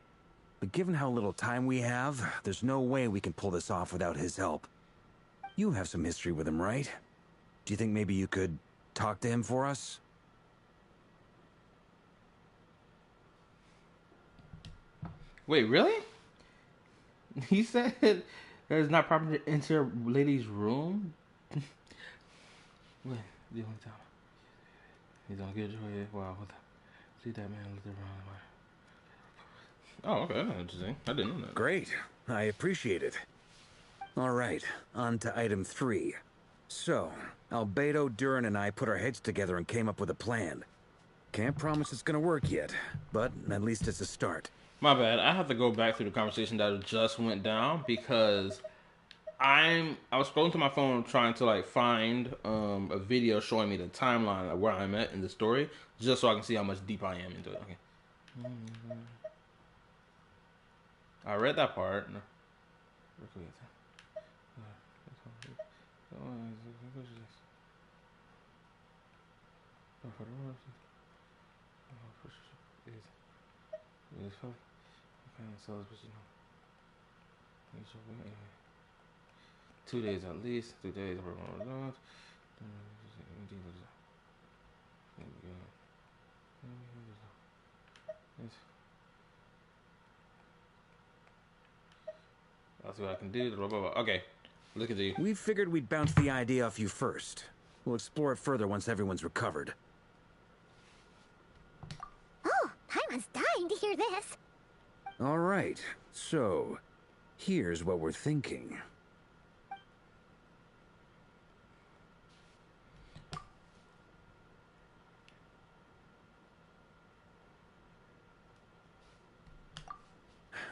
But given how little time we have, there's no way we can pull this off without his help. You have some history with him, right? Do you think maybe you could talk to him for us? Wait, really? He said that it's not proper to enter a lady's room? Wait, the only time. He's gonna get joy. Wow, what the? See that man look around. Oh, okay, that's interesting. I didn't know that. Great. I appreciate it. All right, on to item 3. So, Albedo, Durin, and I put our heads together and came up with a plan. Can't promise it's gonna work yet, but at least it's a start. My bad. I have to go back through the conversation that just went down because I was scrolling through my phone trying to like find a video showing me the timeline of where I'm at in the story, just so I can see how much deep I am into it. Okay. I read that part. Okay, 2 days at least. 2 days. I'll see what I can do. Okay, look at the. We figured we'd bounce the idea off you first. We'll explore it further once everyone's recovered. Oh, Paimon's dying to hear this. All right, so here's what we're thinking.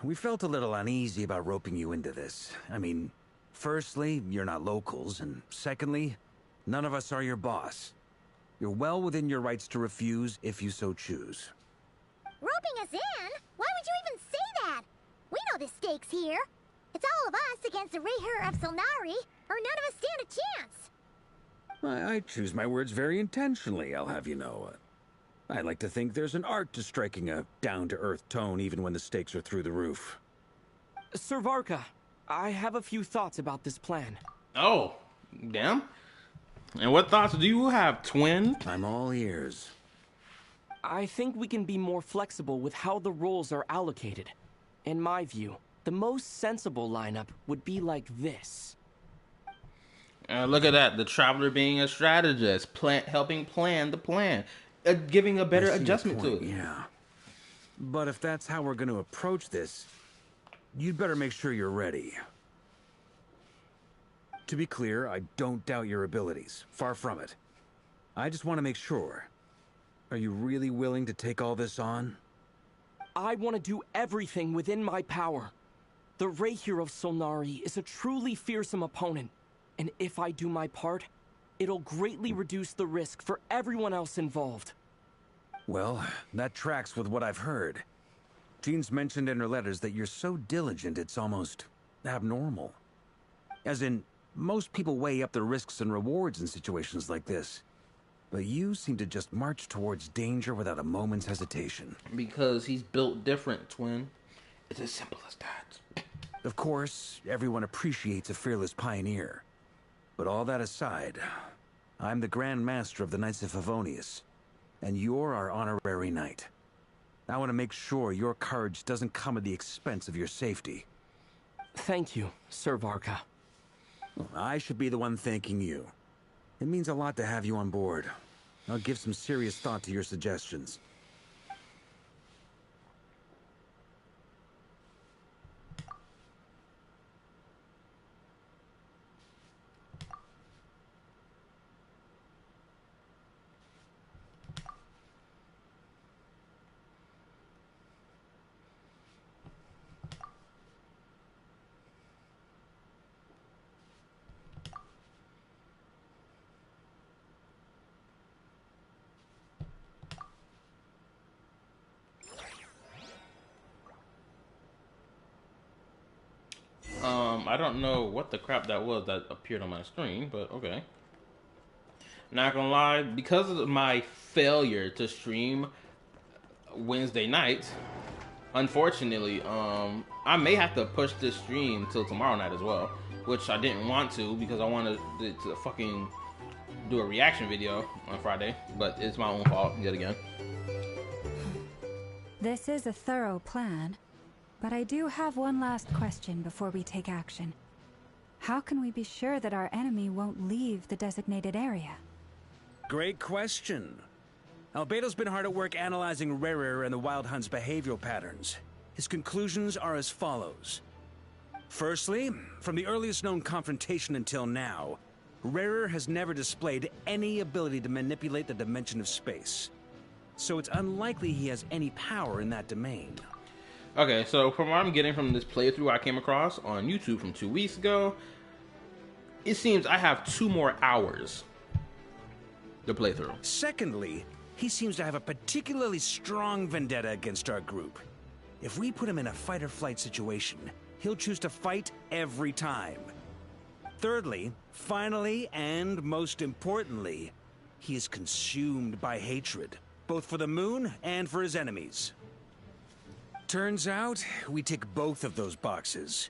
We felt a little uneasy about roping you into this. I mean, firstly, you're not locals, and secondly, none of us are your boss. You're well within your rights to refuse if you so choose. Roping us in? Why would you even say that? We know the stakes here. It's all of us against the Rayher of Solnari, or none of us stand a chance. I choose my words very intentionally, I'll have you know. I like to think there's an art to striking a down-to-earth tone even when the stakes are through the roof. Sir Varka, I have a few thoughts about this plan. Oh, damn. And what thoughts do you have, twin? I'm all ears. I think we can be more flexible with how the roles are allocated. In my view, the most sensible lineup would be like this. Look at that. The Traveler being a strategist, helping plan the plan, giving a better adjustment to it. Yeah. But if that's how we're going to approach this, you'd better make sure you're ready. To be clear, I don't doubt your abilities. Far from it. I just want to make sure. Are you really willing to take all this on? I want to do everything within my power. The Rahier of Solnari is a truly fearsome opponent, and if I do my part, it'll greatly reduce the risk for everyone else involved. Well, that tracks with what I've heard. Jean's mentioned in her letters that you're so diligent it's almost abnormal. As in, most people weigh up the risks and rewards in situations like this. But you seem to just march towards danger without a moment's hesitation. Because he's built different, twin. It's as simple as that. Of course, everyone appreciates a fearless pioneer. But all that aside, I'm the Grand Master of the Knights of Favonius, and you're our honorary knight. I want to make sure your courage doesn't come at the expense of your safety. Thank you, Sir Varka. I should be the one thanking you. It means a lot to have you on board. I'll give some serious thought to your suggestions. I don't know what the crap that was that appeared on my screen, but okay. Not gonna lie, because of my failure to stream Wednesday night, unfortunately, I may have to push this stream till tomorrow night as well, which I didn't want to because I wanted to fucking do a reaction video on Friday, but it's my own fault yet again. This is a thorough plan, but I do have one last question before we take action. How can we be sure that our enemy won't leave the designated area? Great question. Albedo's been hard at work analyzing Rarer and the Wild Hunt's behavioral patterns. His conclusions are as follows. Firstly, from the earliest known confrontation until now, Rarer has never displayed any ability to manipulate the dimension of space. So it's unlikely he has any power in that domain. Okay, so from what I'm getting from this playthrough I came across on YouTube from 2 weeks ago, it seems I have 2 more hours to play through. Secondly, he seems to have a particularly strong vendetta against our group. If we put him in a fight-or-flight situation, he'll choose to fight every time. Thirdly, finally, and most importantly, he is consumed by hatred, both for the moon and for his enemies. Turns out, we tick both of those boxes.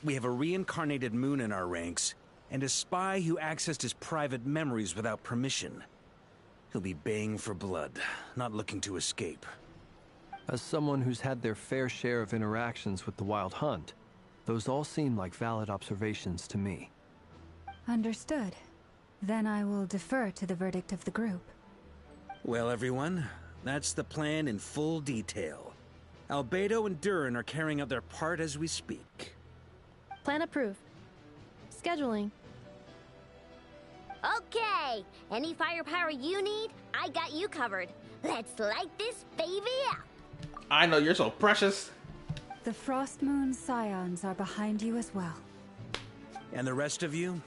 We have a reincarnated moon in our ranks, and a spy who accessed his private memories without permission. He'll be baying for blood, not looking to escape. As someone who's had their fair share of interactions with the Wild Hunt, those all seem like valid observations to me. Understood. Then I will defer to the verdict of the group. Well, everyone, that's the plan in full detail. Albedo and Durin are carrying out their part as we speak. Plan approved. Scheduling. Okay, any firepower you need, I got you covered. Let's light this baby up. I know, you're so precious. The Frost Moon Scions are behind you as well. And the rest of you?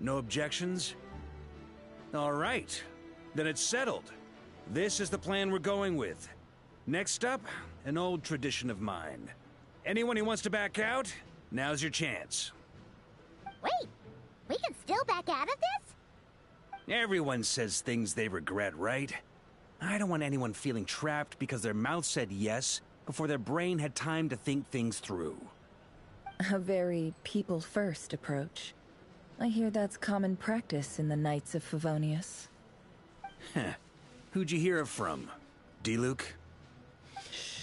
No objections? All right, then it's settled. This is the plan we're going with. Next up, an old tradition of mine. Anyone who wants to back out, now's your chance. Wait, we can still back out of this? Everyone says things they regret, right? I don't want anyone feeling trapped because their mouth said yes before their brain had time to think things through. A very people-first approach. I hear that's common practice in the Knights of Favonius. Heh. Who'd you hear it from? D-Luke?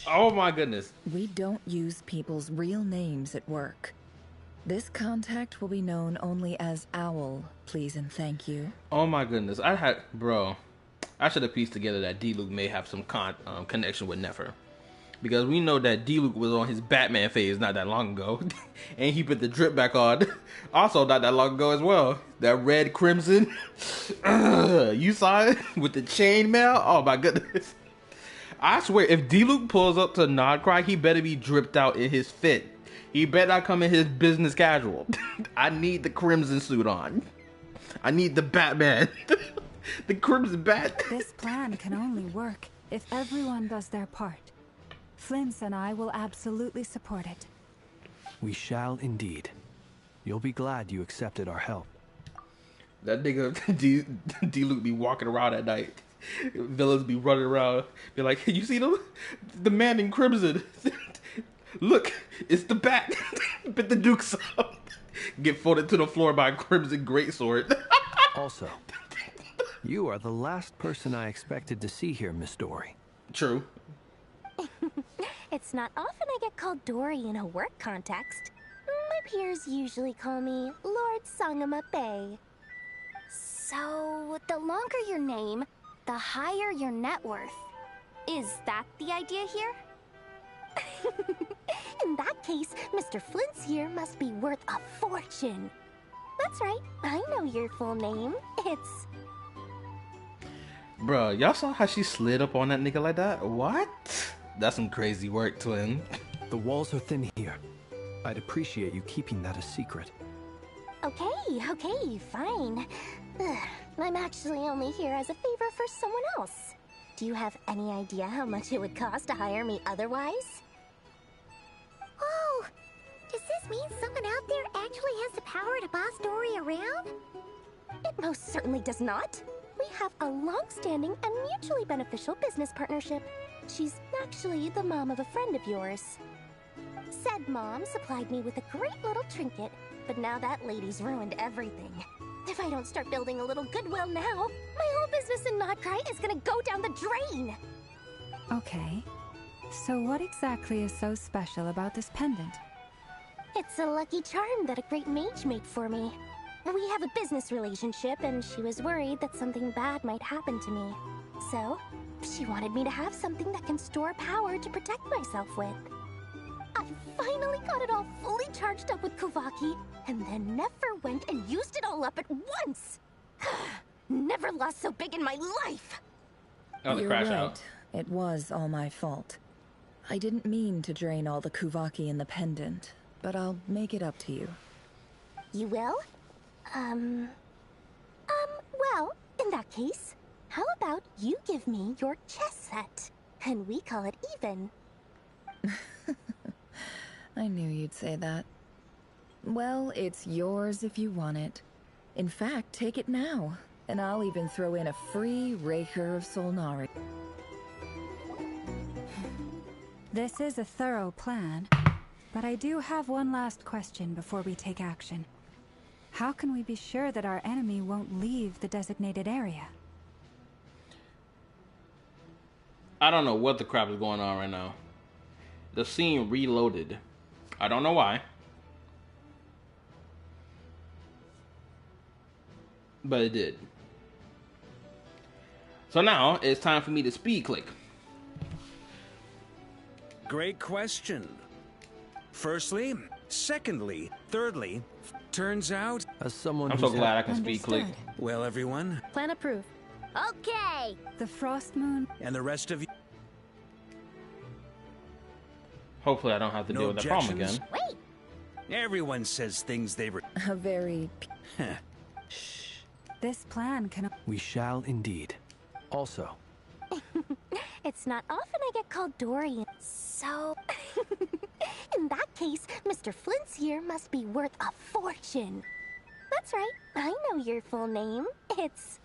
Oh my goodness. We don't use people's real names at work. This contact will be known only as Owl, please and thank you. Oh my goodness. I should have pieced together that D-Luke may have some connection with Nefer. Because we know that D-Luke was on his Batman phase not that long ago. And he put the drip back on also not that long ago as well. That red crimson. You saw it with the chainmail? Oh my goodness. I swear, if D-Luke pulls up to NODKRAI, he better be dripped out in his fit. He better not come in his business casual. I need the crimson suit on. I need the Batman. The crimson bat. This plan can only work if everyone does their part. Flint's and I will absolutely support it. We shall indeed. You'll be glad you accepted our help. That nigga D-Luke be walking around at night. Villains be running around. Be like, you see the man in crimson? Look, it's the bat. Bit the Duke's up. Get folded to the floor by a crimson greatsword. Also, you are the last person I expected to see here, Miss Dory. True. It's not often I get called Dory in a work context. My peers usually call me Lord Sangamabe. So, the longer your name, the higher your net worth. Is that the idea here? In that case, Mr. Flint's here must be worth a fortune. That's right, I know your full name. It's... Bruh, y'all saw how she slid up on that nigga like that? What? That's some crazy work, twin. The walls are thin here. I'd appreciate you keeping that a secret. Okay, fine. I'm actually only here as a favor for someone else. Do you have any idea how much it would cost to hire me otherwise? Oh, does this mean someone out there actually has the power to boss Dory around? It most certainly does not. We have a long-standing and mutually beneficial business partnership. She's actually the mom of a friend of yours. Said mom supplied me with a great little trinket, but now that lady's ruined everything. If I don't start building a little goodwill now, my whole business in NODKRAI is gonna go down the drain! Okay. So what exactly is so special about this pendant? It's a lucky charm that a great mage made for me. We have a business relationship, and she was worried that something bad might happen to me. So, she wanted me to have something that can store power to protect myself with. I finally got it all fully charged up with Kuvaki, and then Nefer went and used it all up at once! Never lost so big in my life! You're right. It was all my fault. I didn't mean to drain all the Kuvaki in the pendant, but I'll make it up to you. You will? Well, in that case, how about you give me your chess set, and we call it even? I knew you'd say that. Well, it's yours if you want it. In fact, take it now, and I'll even throw in a free Raker of Solnari. This is a thorough plan, but I do have one last question before we take action. How can we be sure that our enemy won't leave the designated area? I don't know what the crap is going on right now. The scene reloaded. I don't know why. But it did. So now it's time for me to speed click. Great question. Firstly, secondly, thirdly, turns out... As someone I'm so glad I can speed click. Well, everyone. Plan approved. Okay. The Frost Moon... And the rest of you... Hopefully I don't have to deal with that problem again. Wait. Everyone says things they... A very... Shh. This plan can... We shall indeed. Also... It's not often I get called Dory, so... In that case, Mr. Flint's here must be worth a fortune. That's right, I know your full name. It's...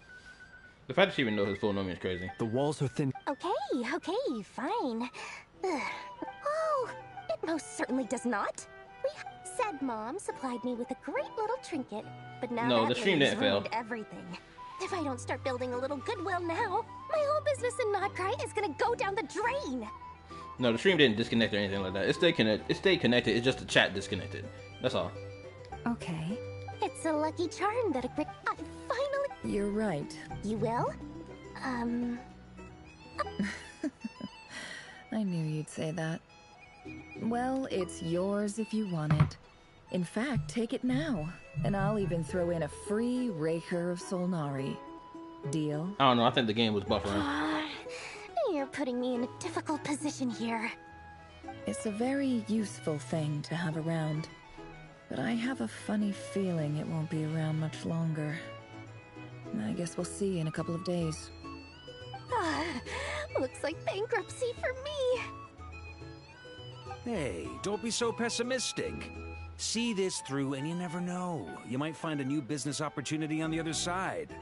The fact that she even knows his full name is crazy. The walls are thin. Okay, fine. Oh, it most certainly does not. Said Mom supplied me with a great little trinket, but now No, that the stream lady's didn't fail. ruined everything. If I don't start building a little goodwill now, my whole business in NODKRAI is gonna go down the drain. No, the stream didn't disconnect or anything like that. It stayed connected. It's just the chat disconnected. That's all. Okay. It's a lucky charm that I finally... You're right. You will? I knew you'd say that. Well, it's yours if you want it. In fact, take it now, and I'll even throw in a free Raker of Solnari. Deal? I don't know. I think the game was buffering. You're putting me in a difficult position here. It's a very useful thing to have around, but I have a funny feeling it won't be around much longer. I guess we'll see in a couple of days. Looks like bankruptcy for me. Hey, don't be so pessimistic. See this through and you never know. You might find a new business opportunity on the other side.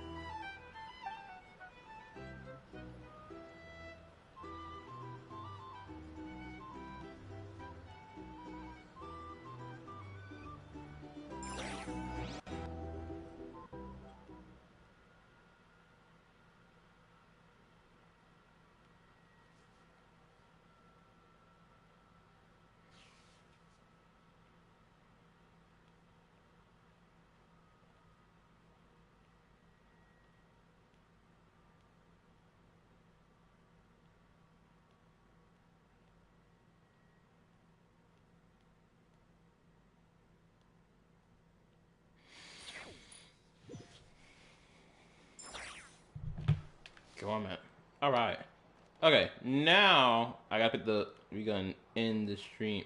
Go on, man. All right. Okay, now I gotta pick the. We gonna end the stream.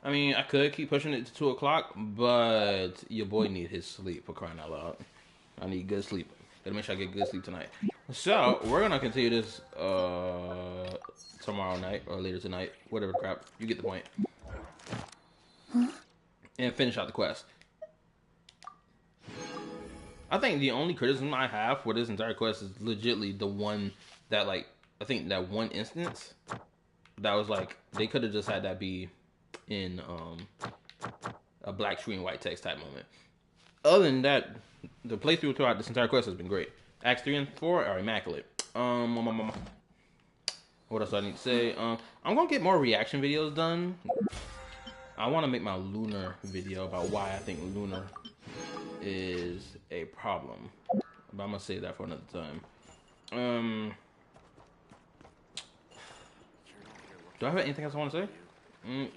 I mean, I could keep pushing it to 2 o'clock, but your boy need his sleep, for crying out loud. I need good sleep. Gotta make sure I get good sleep tonight. So we're gonna continue this tomorrow night or later tonight, whatever crap. You get the point. And finish out the quest. I think the only criticism I have for this entire quest is legitly the one that, like, I think that one instance that was like, they could have just had that be in a black screen, white text type moment. Other than that, the playthrough throughout this entire quest has been great. Acts 3 and 4 are immaculate. What else do I need to say? I'm gonna get more reaction videos done. I want to make my Lunar video about why I think Lunar is a problem, but I'm gonna save that for another time. Do I have anything else I want to say?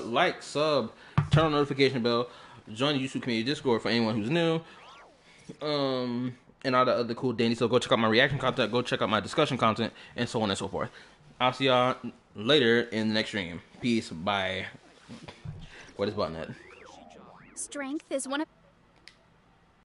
Like, sub, turn on notification bell, join the YouTube community Discord for anyone who's new, and all the other cool dandy. So go check out my reaction content, go check out my discussion content, and so on and so forth. I'll see y'all later in the next stream. Peace. Bye. What is button at? Strength is one of